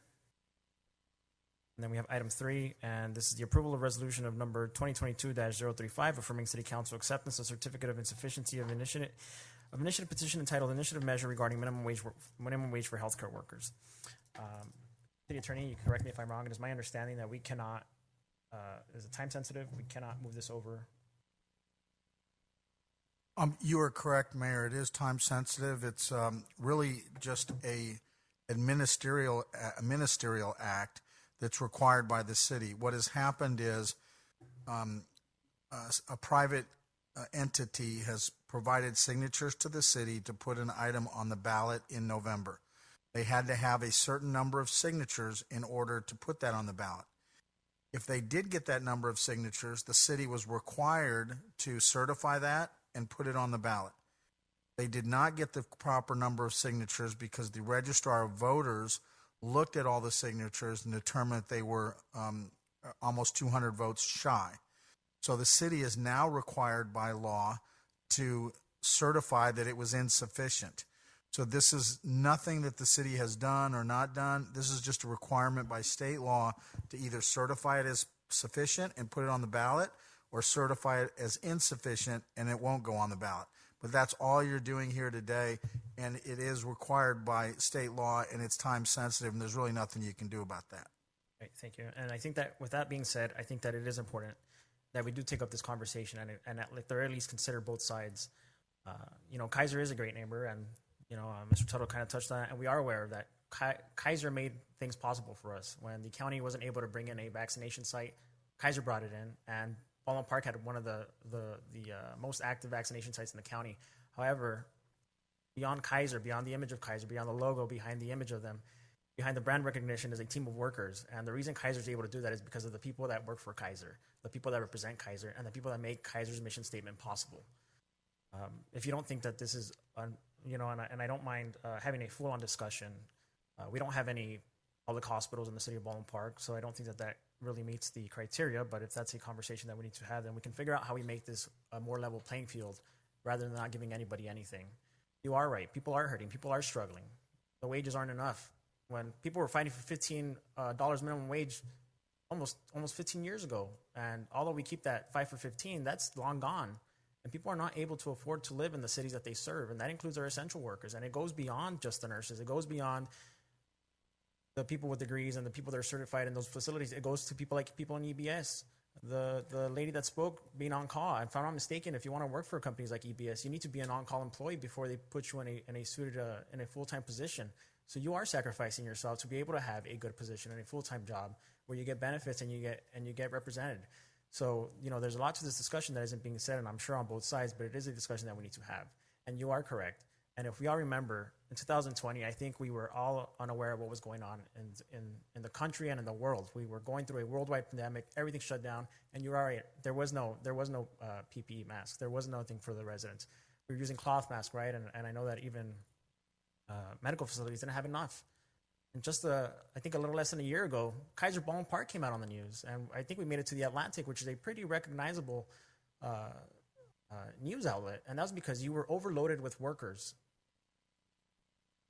And then we have item 3, and this is the approval of resolution of number 2022-035, affirming City Council acceptance of certificate of insufficiency of initiative petition entitled Initiative Measure regarding minimum wage for healthcare workers. City Attorney, you can correct me if I'm wrong. It is my understanding that we cannot, is it time sensitive? We cannot move this over. You are correct, Mayor. It is time sensitive. It's really just a ministerial act that's required by the city. What has happened is a private entity has provided signatures to the city to put an item on the ballot in November. They had to have a certain number of signatures in order to put that on the ballot. If they did get that number of signatures, the city was required to certify that and put it on the ballot. They did not get the proper number of signatures because the registrar of voters looked at all the signatures and determined that they were almost 200 votes shy. So the city is now required by law to certify that it was insufficient. So this is nothing that the city has done or not done. This is just a requirement by state law to either certify it as sufficient and put it on the ballot, or certify it as insufficient and it won't go on the ballot. But that's all you're doing here today, and it is required by state law, and it's time sensitive, and there's really nothing you can do about that. Right, thank you. And I think that with that being said, I think that it is important that we do take up this conversation and at the very least consider both sides. Kaiser is a great neighbor, and Mr. Tuttle kind of touched on it, and we are aware of that. Kaiser made things possible for us. When the county wasn't able to bring in a vaccination site, Kaiser brought it in, and Baldwin Park had one of the most active vaccination sites in the county. However, beyond Kaiser, beyond the image of Kaiser, beyond the logo, behind the image of them, behind the brand recognition is a team of workers. And the reason Kaiser is able to do that is because of the people that work for Kaiser, the people that represent Kaiser, and the people that make Kaiser's mission statement possible. If you don't think that this is, and I don't mind having a full-on discussion. We don't have any public hospitals in the city of Baldwin Park, so I don't think that really meets the criteria. But if that's a conversation that we need to have, then we can figure out how we make this a more level playing field rather than not giving anybody anything. You are right. People are hurting. People are struggling. The wages aren't enough. When people were fighting for $15 minimum wage almost 15 years ago, and although we keep that fight for 15, that's long gone. And people are not able to afford to live in the cities that they serve, and that includes our essential workers. And it goes beyond just the nurses. It goes beyond the people with degrees and the people that are certified in those facilities. It goes to people like people in EBS. The lady that spoke being on call. If I'm not mistaken, if you want to work for companies like EBS, you need to be an on-call employee before they put you in a full-time position. So you are sacrificing yourself to be able to have a good position and a full-time job where you get benefits and you get represented. So, there's a lot to this discussion that isn't being said, and I'm sure on both sides, but it is a discussion that we need to have. And you are correct. And if we all remember, in 2020, I think we were all unaware of what was going on in the country and in the world. We were going through a worldwide pandemic. Everything shut down, and you're right. There was no PPE mask. There was nothing for the residents. We were using cloth masks, right? And I know that even medical facilities didn't have enough. And just I think a little less than a year ago, Kaiser Baldwin Park came out on the news, and I think we made it to the Atlantic, which is a pretty recognizable news outlet, and that was because you were overloaded with workers,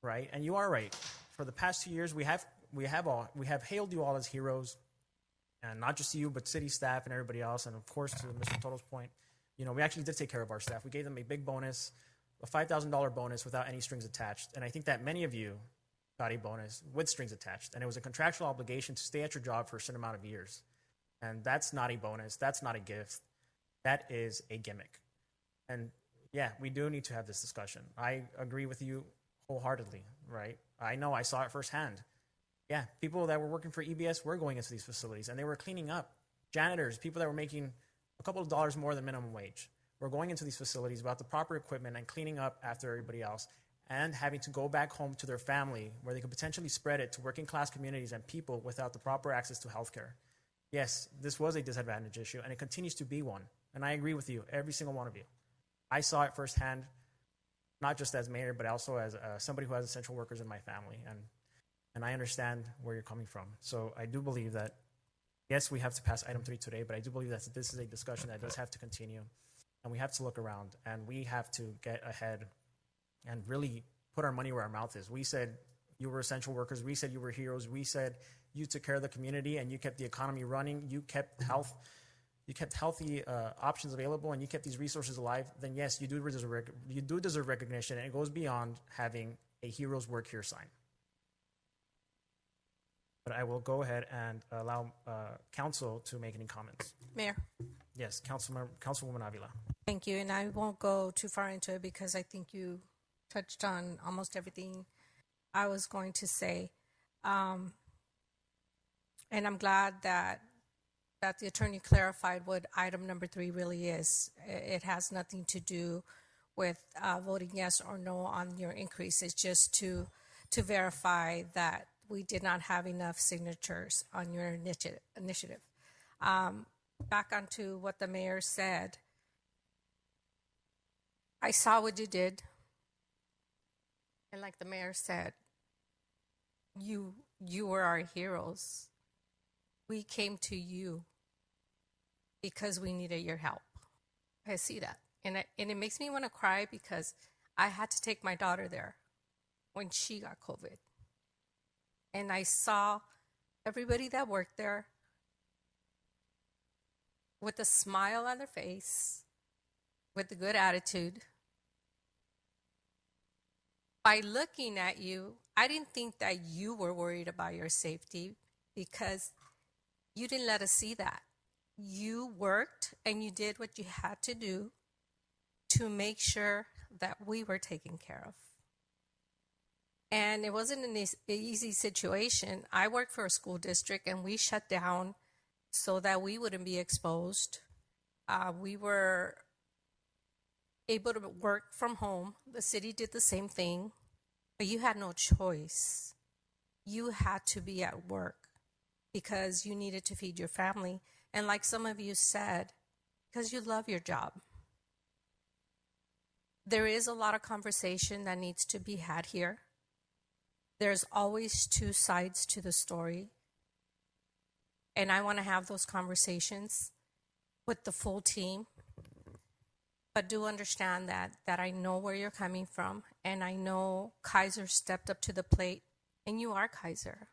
right? And you are right. For the past 2 years, we have hailed you all as heroes, and not just you, but city staff and everybody else. And of course, to Mr. Toto's point, we actually did take care of our staff. We gave them a big bonus, a $5,000 bonus without any strings attached. And I think that many of you got a bonus with strings attached, and it was a contractual obligation to stay at your job for a certain amount of years. And that's not a bonus. That's not a gift. That is a gimmick. And yeah, we do need to have this discussion. I agree with you wholeheartedly, right? I know, I saw it firsthand. Yeah, people that were working for EBS were going into these facilities, and they were cleaning up. Janitors, people that were making a couple of dollars more than minimum wage, were going into these facilities without the proper equipment and cleaning up after everybody else, and having to go back home to their family where they could potentially spread it to working class communities and people without the proper access to healthcare. Yes, this was a disadvantage issue, and it continues to be one. And I agree with you, every single one of you. I saw it firsthand, not just as mayor, but also as somebody who has essential workers in my family. And I understand where you're coming from. So I do believe that, yes, we have to pass item 3 today, but I do believe that this is a discussion that does have to continue. And we have to look around, and we have to get ahead and really put our money where our mouth is. We said you were essential workers. We said you were heroes. We said you took care of the community and you kept the economy running, you kept healthy options available, and you kept these resources alive, then yes, you do deserve recognition, and it goes beyond having a hero's work here sign. But I will go ahead and allow council to make any comments. Mayor. Yes, Councilwoman Avila. Thank you, and I won't go too far into it because I think you touched on almost everything I was going to say. And I'm glad that the attorney clarified what item number 3 really is. It has nothing to do with voting yes or no on your increase. It's just to verify that we did not have enough signatures on your initiative. Back onto what the mayor said. I saw what you did. And like the mayor said, you were our heroes. We came to you because we needed your help. I see that. And it makes me want to cry because I had to take my daughter there when she got COVID. And I saw everybody that worked there with a smile on their face, with a good attitude. By looking at you, I didn't think that you were worried about your safety because you didn't let us see that. You worked and you did what you had to do to make sure that we were taken care of. And it wasn't an easy situation. I worked for a school district and we shut down so that we wouldn't be exposed. We were able to work from home. The city did the same thing, but you had no choice. You had to be at work because you needed to feed your family. And like some of you said, because you love your job. There is a lot of conversation that needs to be had here. There's always two sides to the story. And I want to have those conversations with the full team. But do understand that I know where you're coming from. And I know Kaiser stepped up to the plate. And you are Kaiser.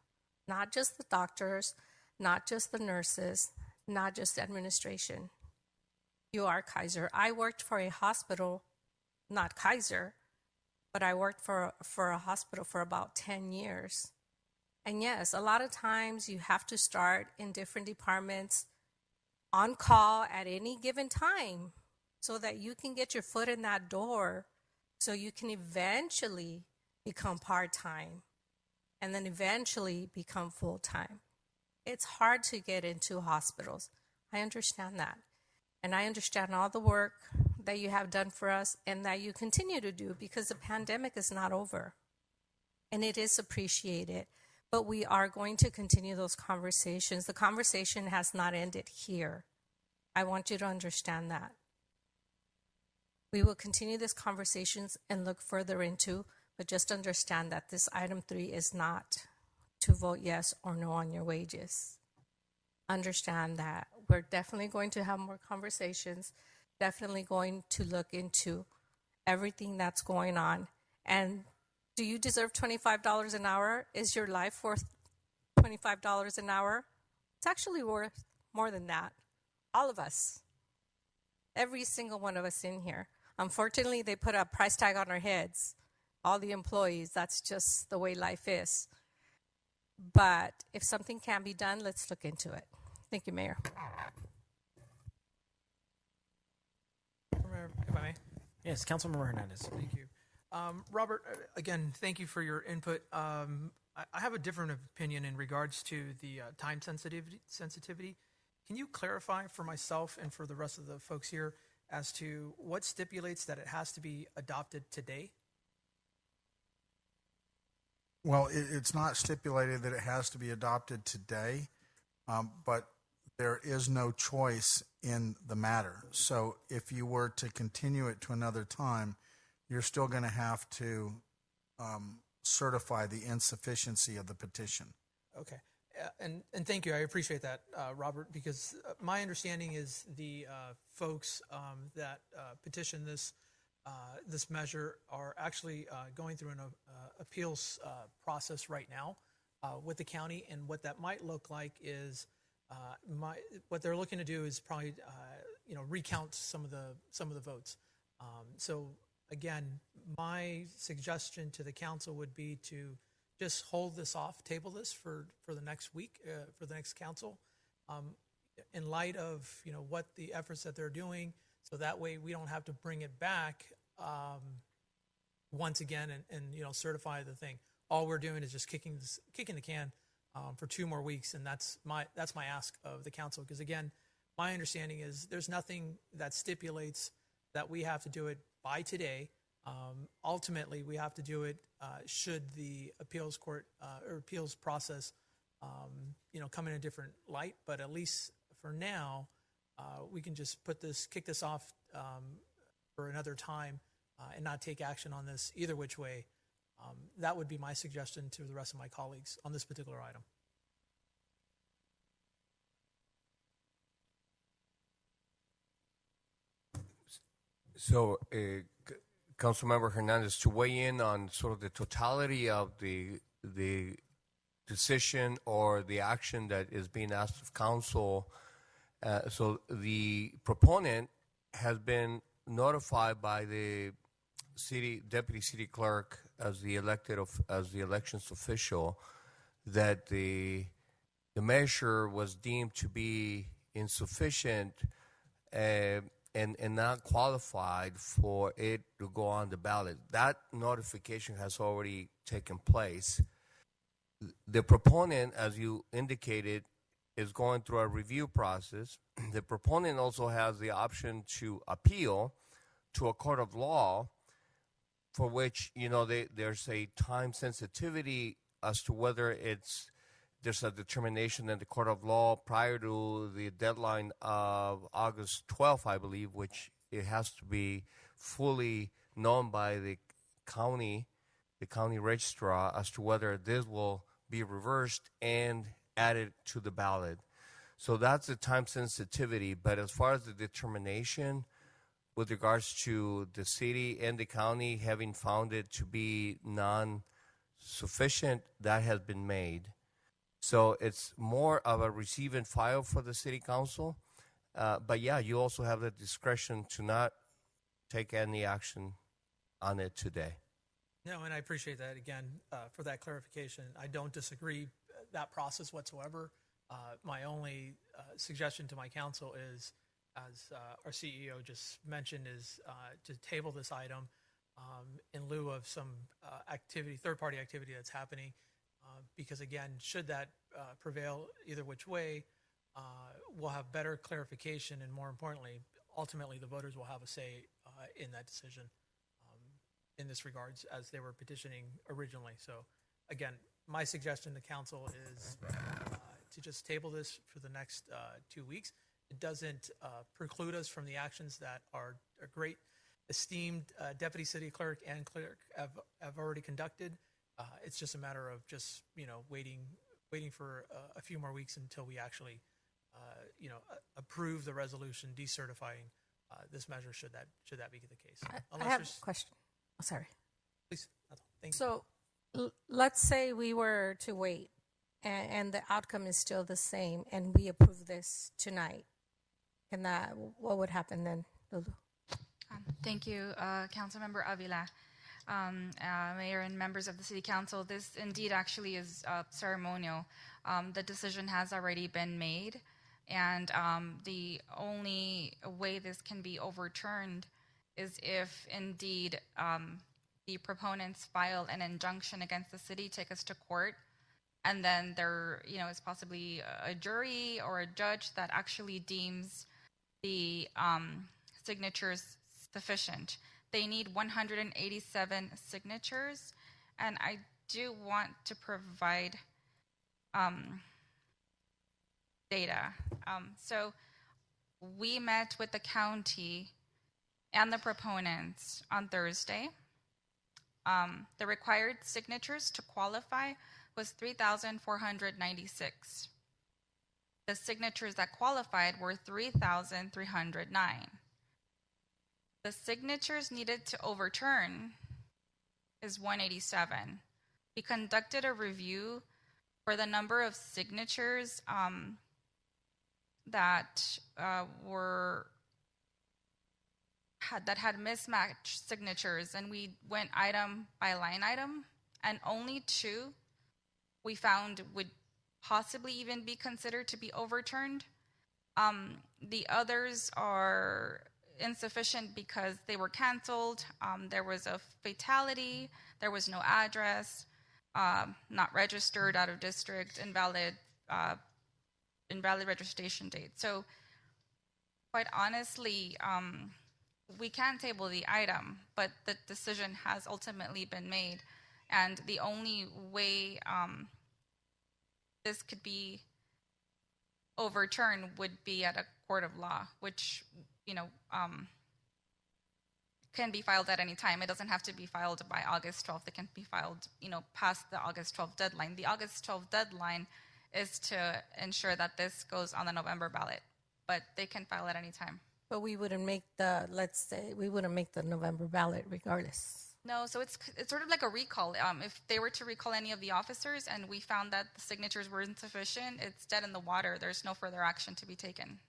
Not just the doctors, not just the nurses, not just the administration. You are Kaiser. I worked for a hospital, not Kaiser, but I worked for a hospital for about 10 years. And yes, a lot of times you have to start in different departments on call at any given time so that you can get your foot in that door so you can eventually become part-time and then eventually become full-time. It's hard to get into hospitals. I understand that. And I understand all the work that you have done for us and that you continue to do because the pandemic is not over. And it is appreciated. But we are going to continue those conversations. The conversation has not ended here. I want you to understand that. We will continue these conversations and look further into, but just understand that this item 3 is not to vote yes or no on your wages. Understand that we're definitely going to have more conversations, definitely going to look into everything that's going on. And do you deserve $25 an hour? Is your life worth $25 an hour? It's actually worth more than that. All of us. Every single one of us in here. Unfortunately, they put a price tag on our heads. All the employees, that's just the way life is. But if something can be done, let's look into it. Thank you, Mayor. If I may. Yes, Councilmember Hernandez. Thank you. Robert, again, thank you for your input. I have a different opinion in regards to the time sensitivity. Can you clarify for myself and for the rest of the folks here as to what stipulates that it has to be adopted today? Well, it's not stipulated that it has to be adopted today, but there is no choice in the matter. So if you were to continue it to another time, you're still going to have to certify the insufficiency of the petition. Okay. And thank you. I appreciate that, Robert, because my understanding is the folks that petition this measure are actually going through an appeals process right now. with the county, and what that might look like is what they're looking to do is probably recount some of the votes. So again, my suggestion to the council would be to just hold this off, table this for the next week, for the next council, in light of what the efforts that they're doing, so that way we don't have to bring it back once again and certify the thing. All we're doing is just kicking the can for 2 more weeks, and that's my ask of the council. Because again, my understanding is there's nothing that stipulates that we have to do it by today. Ultimately, we have to do it should the appeals court or appeals process, come in a different light. But at least for now, we can just kick this off for another time and not take action on this either which way. That would be my suggestion to the rest of my colleagues on this particular item. So, Councilmember Hernandez, to weigh in on sort of the totality of the decision or the action that is being asked of council. So the proponent has been notified by the deputy city clerk as the elections official that the measure was deemed to be insufficient and not qualified for it to go on the ballot. That notification has already taken place. The proponent, as you indicated, is going through a review process. The proponent also has the option to appeal to a court of law, for which there's a time sensitivity as to whether there's a determination in the court of law prior to the deadline of August 12th, I believe, which it has to be fully known by the county registrar as to whether this will be reversed and added to the ballot. So that's the time sensitivity. But as far as the determination with regards to the city and the county having found it to be non-sufficient, that has been made. So it's more of a receive and file for the city council. But yeah, you also have the discretion to not take any action on it today. No, and I appreciate that again for that clarification. I don't disagree that process whatsoever. My only suggestion to my council is, as our CEO just mentioned, is to table this item in lieu of some third-party activity that's happening. Because again, should that prevail either which way, we'll have better clarification, and more importantly, ultimately the voters will have a say in that decision in this regards as they were petitioning originally. So again, my suggestion to council is to just table this for the next 2 weeks. It doesn't preclude us from the actions that our great esteemed deputy city clerk and clerk have already conducted. It's just a matter of just waiting for a few more weeks until we actually approve the resolution decertifying this measure. Should that be the case? I have a question. Oh, sorry. Please. Thank you. So let's say we were to wait and the outcome is still the same and we approve this tonight. What would happen then, Lulu? Thank you, Councilmember Avila. Mayor and members of the City Council, this indeed actually is ceremonial. The decision has already been made, and the only way this can be overturned is if indeed the proponents file an injunction against the city, take us to court, and then there is possibly a jury or a judge that actually deems the signatures sufficient. They need 187 signatures, and I do want to provide data. So we met with the county and the proponents on Thursday. The required signatures to qualify was 3,496. The signatures that qualified were 3,309. The signatures needed to overturn is 187. We conducted a review for the number of signatures that had mismatched signatures, and we went item by line item, and only 2 we found would possibly even be considered to be overturned. The others are insufficient because they were canceled. There was a fatality. There was no address, not registered, out of district, invalid registration date. So quite honestly, we can table the item, but the decision has ultimately been made. And the only way this could be overturned would be at a court of law, which, can be filed at any time. It doesn't have to be filed by August 12th. It can be filed, past the August 12th deadline. The August 12th deadline is to ensure that this goes on the November ballot, but they can file at any time. But we wouldn't make the November ballot regardless. No, so it's sort of like a recall. If they were to recall any of the officers and we found that the signatures were insufficient, it's dead in the water. There's no further action to be taken.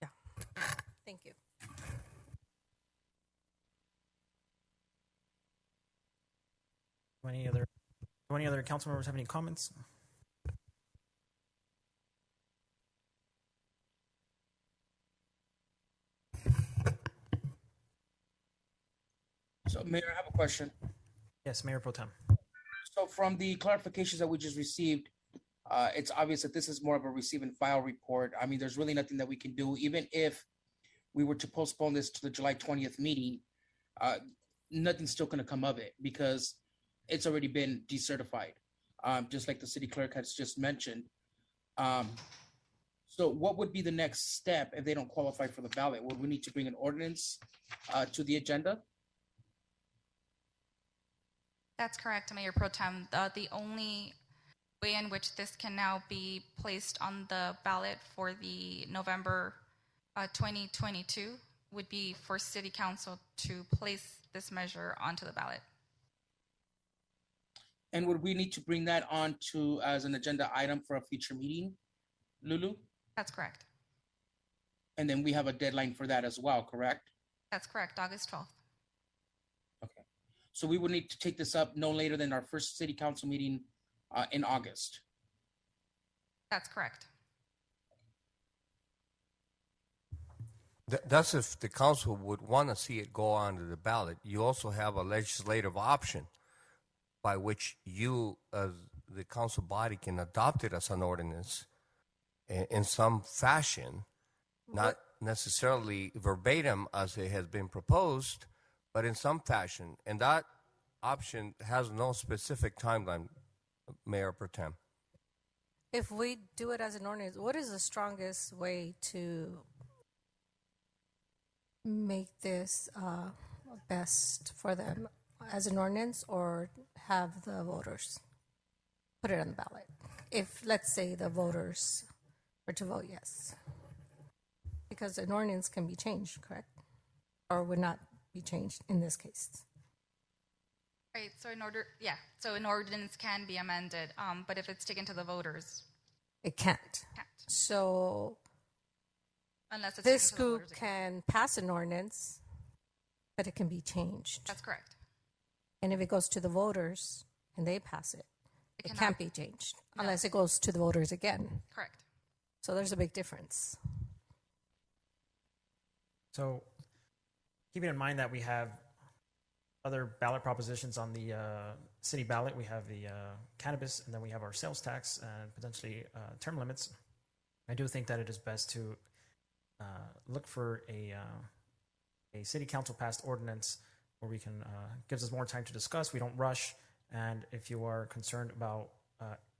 Yeah. Thank you. Do any other council members have any comments? So, Mayor, I have a question. Yes, Mayor Pro Tem. So, from the clarifications that we just received, it's obvious that this is more of a receive and file report. I mean, there's really nothing that we can do. Even if we were to postpone this to the July 20th meeting, nothing's still going to come of it because it's already been decertified, just like the city clerk has just mentioned. So what would be the next step if they don't qualify for the ballot? Would we need to bring an ordinance to the agenda? That's correct, Mayor Pro Tem. The only way in which this can now be placed on the ballot for the November 2022 would be for City Council to place this measure onto the ballot. And would we need to bring that on to as an agenda item for a future meeting, Lulu? That's correct. And then we have a deadline for that as well, correct? That's correct, August 12th. Okay. So we would need to take this up no later than our first city council meeting in August. That's correct. That's if the council would want to see it go onto the ballot. You also have a legislative option by which you, as the council body, can adopt it as an ordinance in some fashion, not necessarily verbatim as it has been proposed, but in some fashion. And that option has no specific timeline, Mayor Pro Tem. If we do it as an ordinance, what is the strongest way to make this best for them, as an ordinance, or have the voters put it on the ballot? If, let's say, the voters were to vote yes. Because an ordinance can be changed, correct? Or would not be changed in this case. Right, so an ordinance can be amended, but if it's taken to the voters. It can't. So Unless it's this taken to the group voters can pass an ordinance, but it can be changed. That's correct. And if it goes to the voters and they pass it, it can't be changed unless it goes to the voters again. Correct. So there's a big difference. So keeping in mind that we have other ballot propositions on the city ballot, we have the cannabis, and then we have our sales tax and potentially term limits. I do think that it is best to look for a city council passed ordinance where we can gives us more time to discuss. We don't rush, and if you are concerned about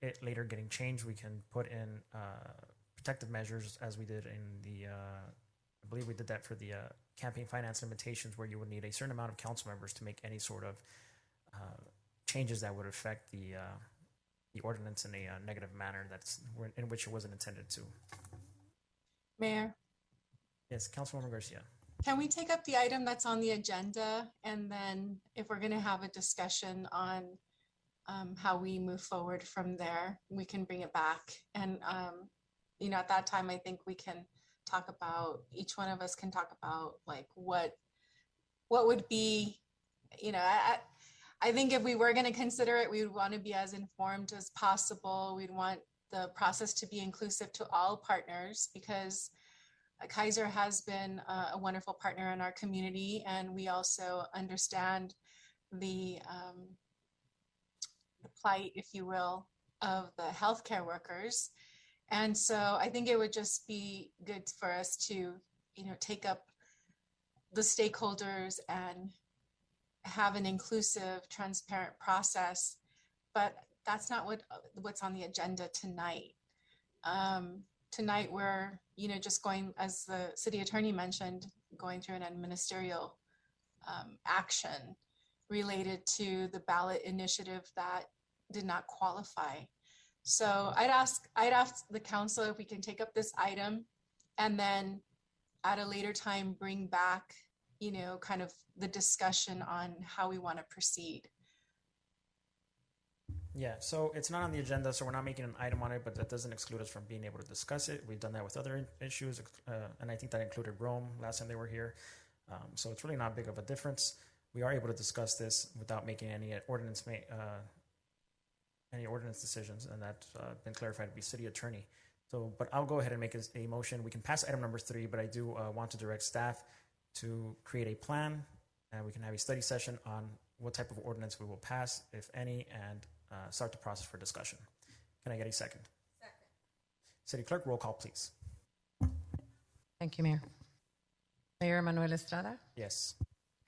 it later getting changed, we can put in protective measures as we did in the. I believe we did that for the campaign finance limitations, where you would need a certain amount of council members to make any sort of changes that would affect the ordinance in a negative manner in which it wasn't intended to. Mayor, Yes, Councilwoman Garcia. can we take up the item that's on the agenda? And then if we're going to have a discussion on how we move forward from there. We can bring it back. And, at that time, I think we can talk about, each one of us can talk about like what would be, I think if we were going to consider it, we would want to be as informed as possible. We'd want the process to be inclusive to all partners, because Kaiser has been a wonderful partner in our community, and we also understand the plight, if you will, of the healthcare workers. And so I think it would just be good for us to, take up the stakeholders and have an inclusive, transparent process. But that's not what's on the agenda tonight. Tonight we're, just going, as the city attorney mentioned, going through an ministerial action related to the ballot initiative that did not qualify. So I'd ask the council if we can take up this item and then at a later time bring back, kind of the discussion on how we want to proceed. Yeah, so it's not on the agenda, so we're not making an item on it, but that doesn't exclude us from being able to discuss it. We've done that with other issues, and I think that included Rome last time they were here. So it's really not big of a difference. We are able to discuss this without making any ordinance decisions, and that's been clarified to be city attorney. So, but I'll go ahead and make a motion. We can pass item number 3, but I do want to direct staff to create a plan, and we can have a study session on what type of ordinance we will pass, if any, and start the process for discussion. Can I get a second? Second. City Clerk, roll call, please. Thank you, Mayor. Mayor Manuel Estrada? Yes.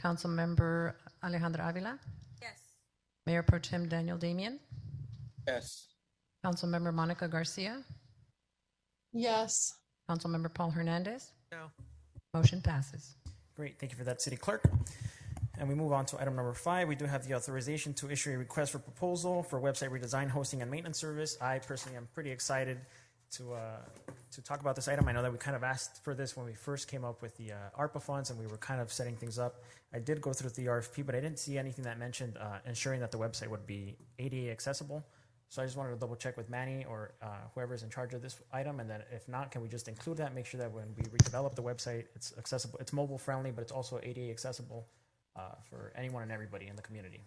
Councilmember Alejandra Avila? Yes. Mayor Pro Tem Daniel Damian? Yes. Councilmember Monica Garcia? Yes. Councilmember Paul Hernandez? No. Motion passes. Great, thank you for that, City Clerk. And we move on to item number 5. We do have the authorization to issue a request for proposal for website redesign, hosting, and maintenance service. I personally am pretty excited to talk about this item. I know that we kind of asked for this when we first came up with the ARPA funds, and we were kind of setting things up. I did go through the RFP, but I didn't see anything that mentioned ensuring that the website would be ADA accessible. So I just wanted to double check with Manny or whoever's in charge of this item, and then if not, can we just include that, make sure that when we redevelop the website, it's accessible, it's mobile friendly, but it's also ADA accessible for anyone and everybody in the community.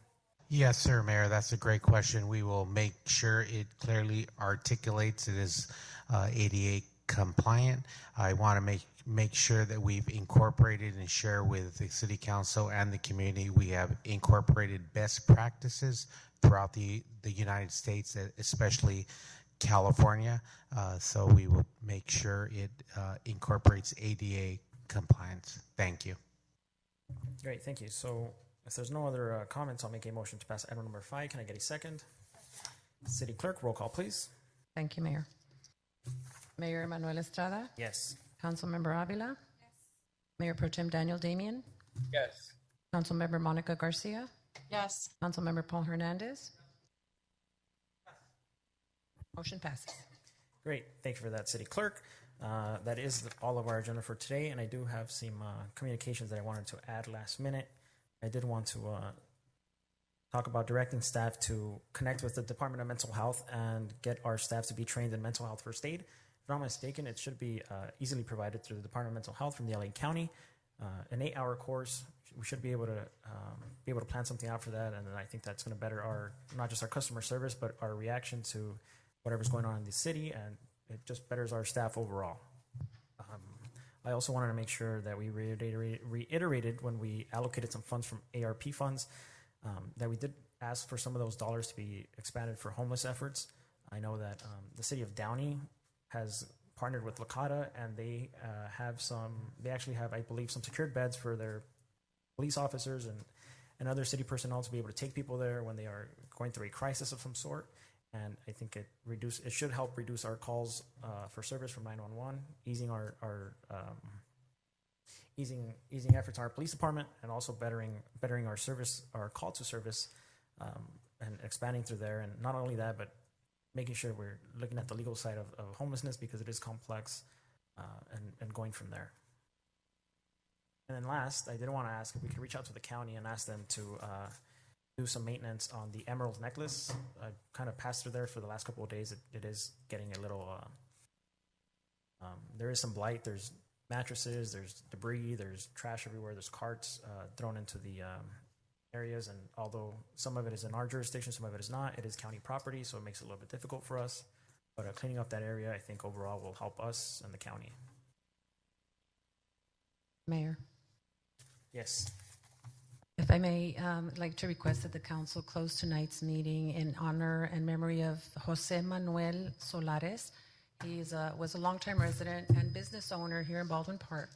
Yes, sir, Mayor. That's a great question. We will make sure it clearly articulates it is ADA compliant. I want to make sure that we've incorporated and share with the City Council and the community. We have incorporated best practices throughout the United States, especially California. So we will make sure it incorporates ADA compliance. Thank you. Great, thank you. So if there's no other comments, I'll make a motion to pass item number 5. Can I get a second? City Clerk, roll call, please. Thank you, Mayor. Mayor Manuel Estrada? Yes. Councilmember Avila? Yes. Mayor Pro Tem Daniel Damian? Yes. Councilmember Monica Garcia? Yes. Councilmember Paul Hernandez? Motion passes. Great, thank you for that, City Clerk. That is all of our agenda for today, and I do have some communications that I wanted to add last minute. I did want to talk about directing staff to connect with the Department of Mental Health and get our staff to be trained in mental health first aid. If I'm not mistaken, it should be easily provided through the Department of Mental Health from the LA County. An 8-hour course. We should be able to plan something out for that, and I think that's going to better our, not just our customer service, but our reaction to whatever's going on in the city, and it just betters our staff overall. I also wanted to make sure that we reiterated when we allocated some funds from ARP funds that we did ask for some of those dollars to be expanded for homeless efforts. I know that the city of Downey has partnered with Lakata, and they actually have, I believe, some secured beds for their police officers and other city personnel to be able to take people there when they are going through a crisis of some sort. And I think it should help reduce our calls for service from 911, easing easing efforts on our police department, and also bettering our service, our call to service, and expanding through there. And not only that, but making sure we're looking at the legal side of homelessness, because it is complex, and going from there. And then last, I did want to ask if we could reach out to the county and ask them to do some maintenance on the Emerald Necklace. I kind of passed through there for the last couple of days. It is getting a little, there is some blight. There's mattresses, there's debris, there's trash everywhere, there's carts thrown into the areas, and although some of it is in our jurisdiction, some of it is not, it is county property, so it makes it a little bit difficult for us. But cleaning up that area, I think overall will help us and the county. Mayor, Yes. if I may, I'd like to request that the council close tonight's meeting in honor and memory of Jose Manuel Solares. He was a longtime resident and business owner here in Baldwin Park.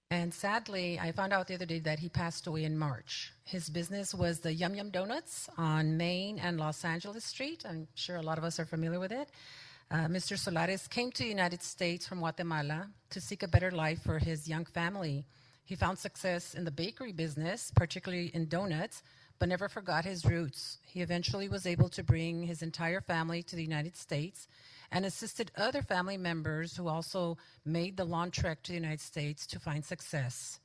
And sadly, I found out the other day that he passed away in March. His business was the Yum Yum Donuts on Main and Los Angeles Street. I'm sure a lot of us are familiar with it. Mr. Solares came to the United States from Guatemala to seek a better life for his young family. He found success in the bakery business, particularly in donuts, but never forgot his roots. He eventually was able to bring his entire family to the United States and assisted other family members who also made the long trek to the United States to find success.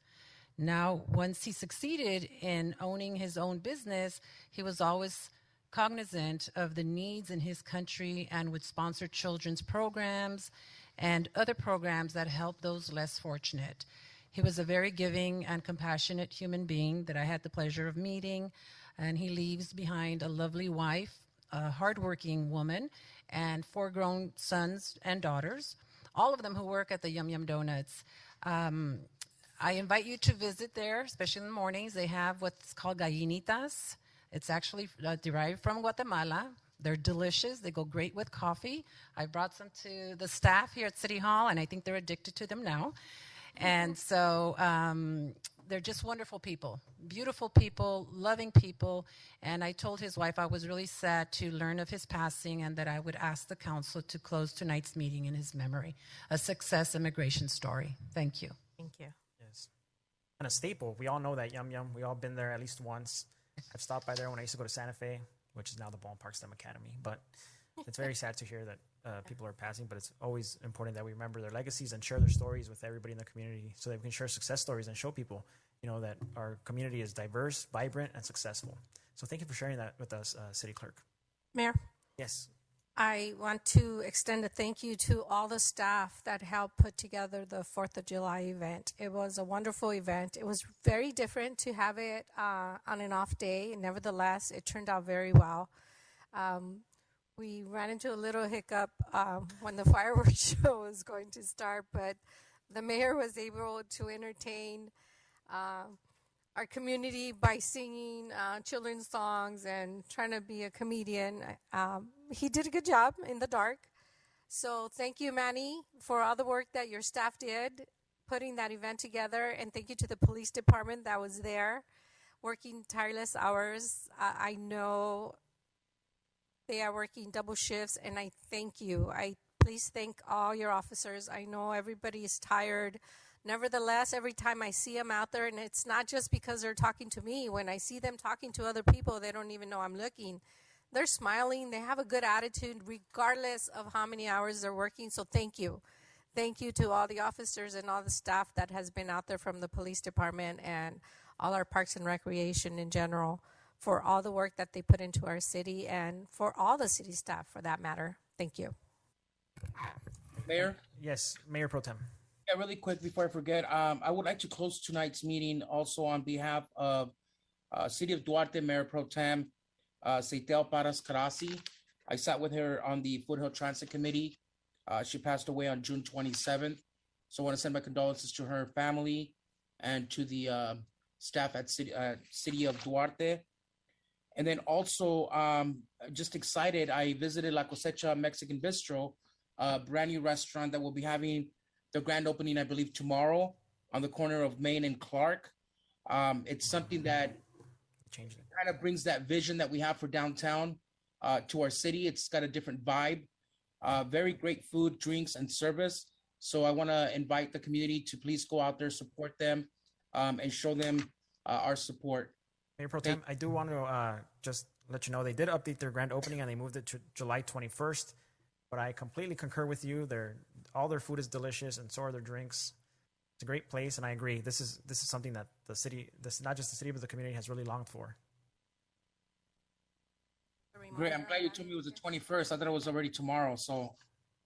Now, once he succeeded in owning his own business, he was always cognizant of the needs in his country and would sponsor children's programs and other programs that help those less fortunate. He was a very giving and compassionate human being that I had the pleasure of meeting, and he leaves behind a lovely wife, a hardworking woman, and 4 grown sons and daughters, all of them who work at the Yum Yum Donuts. I invite you to visit there, especially in the mornings. They have what's called gallinitas. It's actually derived from Guatemala. They're delicious. They go great with coffee. I brought some to the staff here at City Hall, and I think they're addicted to them now. And so they're just wonderful people, beautiful people, loving people. And I told his wife I was really sad to learn of his passing and that I would ask the council to close tonight's meeting in his memory. A success immigration story. Thank you. Thank you. Yes. And a staple. We all know that Yum Yum. We all been there at least once. I've stopped by there when I used to go to Santa Fe, which is now the Baldwin Park STEM Academy. But it's very sad to hear that people are passing, but it's always important that we remember their legacies and share their stories with everybody in the community so that we can share success stories and show people, that our community is diverse, vibrant, and successful. So thank you for sharing that with us, City Clerk. Mayor, Yes. I want to extend a thank you to all the staff that helped put together the 4th of July event. It was a wonderful event. It was very different to have it on an off day. Nevertheless, it turned out very well. We ran into a little hiccup when the fireworks show was going to start, but the mayor was able to entertain our community by singing children's songs and trying to be a comedian. He did a good job in the dark. So thank you, Manny, for all the work that your staff did putting that event together, and thank you to the police department that was there working tireless hours. I know they are working double shifts, and I thank you. Please thank all your officers. I know everybody is tired. Nevertheless, every time I see them out there, and it's not just because they're talking to me. When I see them talking to other people, they don't even know I'm looking. They're smiling. They have a good attitude regardless of how many hours they're working. So thank you. Thank you to all the officers and all the staff that has been out there from the police department and all our parks and recreation in general for all the work that they put into our city and for all the city staff for that matter. Thank you. Mayor? Yes, Mayor Pro Tem. Yeah, really quick before I forget, I would like to close tonight's meeting also on behalf of City of Duarte Mayor Pro Tem, Seitel Paras Karasi. I sat with her on the Foothill Transit Committee. She passed away on June 27th. So I want to send my condolences to her family and to the staff at City of Duarte. And then also, just excited, I visited La Cosecha Mexican Bistro, a brand new restaurant that will be having the grand opening, I believe, tomorrow on the corner of Main and Clark. It's something that kind of brings that vision that we have for downtown to our city. It's got a different vibe, very great food, drinks, and service. So I want to invite the community to please go out there, support them, and show them our support. Mayor Pro Tem, I do want to just let you know they did update their grand opening and they moved it to July 21st. But I completely concur with you. All their food is delicious and so are their drinks. It's a great place, and I agree. This is something that the city, not just the city, but the community has really longed for. Great. I'm glad you told me it was the 21st. I thought it was already tomorrow. So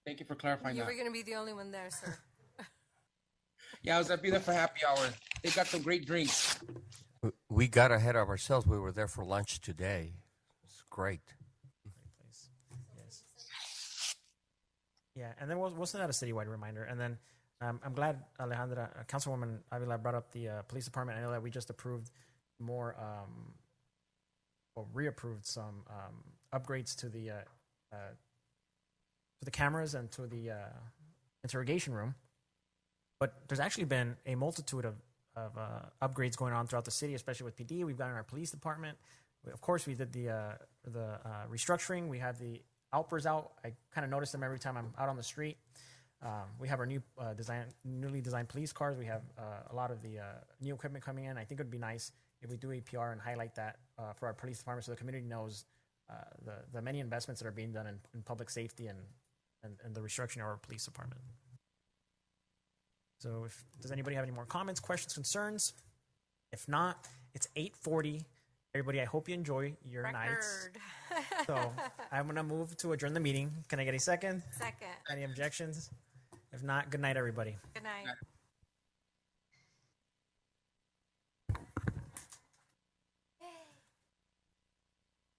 thank you for clarifying You that. were going to be the only one there, sir. Yeah, I was going to be there for happy hour. They got some great drinks. We got ahead of ourselves. We were there for lunch today. It's great. Yes. Yeah, and then we'll send out a citywide reminder. And then I'm glad Alejandra, Councilwoman Avila, brought up the police department. I know that we just approved more, reapproved some upgrades to the cameras and to the interrogation room. But there's actually been a multitude of upgrades going on throughout the city, especially with PD. We've got in our police department. Of course, we did the restructuring. We have the Alpers out. I kind of notice them every time I'm out on the street. We have our newly designed police cars. We have a lot of the new equipment coming in. I think it would be nice if we do APR and highlight that for our police department so the community knows the many investments that are being done in public safety and the restructuring of our police department. So does anybody have any more comments, questions, concerns? If not, it's 8:40. Everybody, I hope you enjoy your nights. So I'm going to move to adjourn the meeting. Can I get a second? Second. Any objections? If not, good night, everybody. Good night.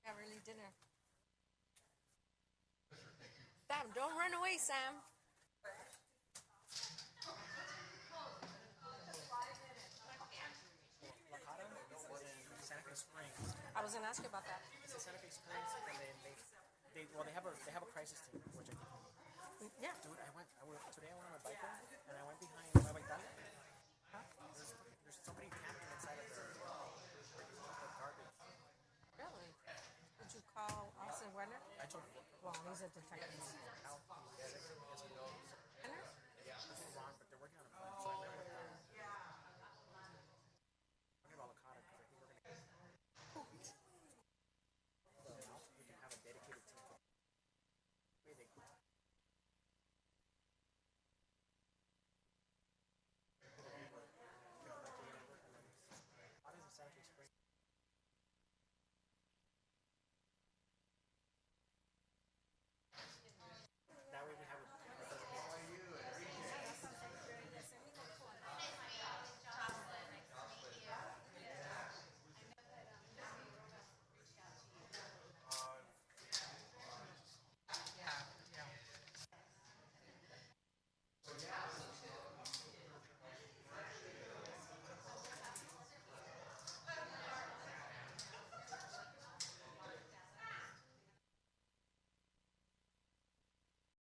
Got early dinner. Sam, don't run away, Sam. Springs. I was going to ask you about that. It's in Santa Fe Springs, and they have a crisis team.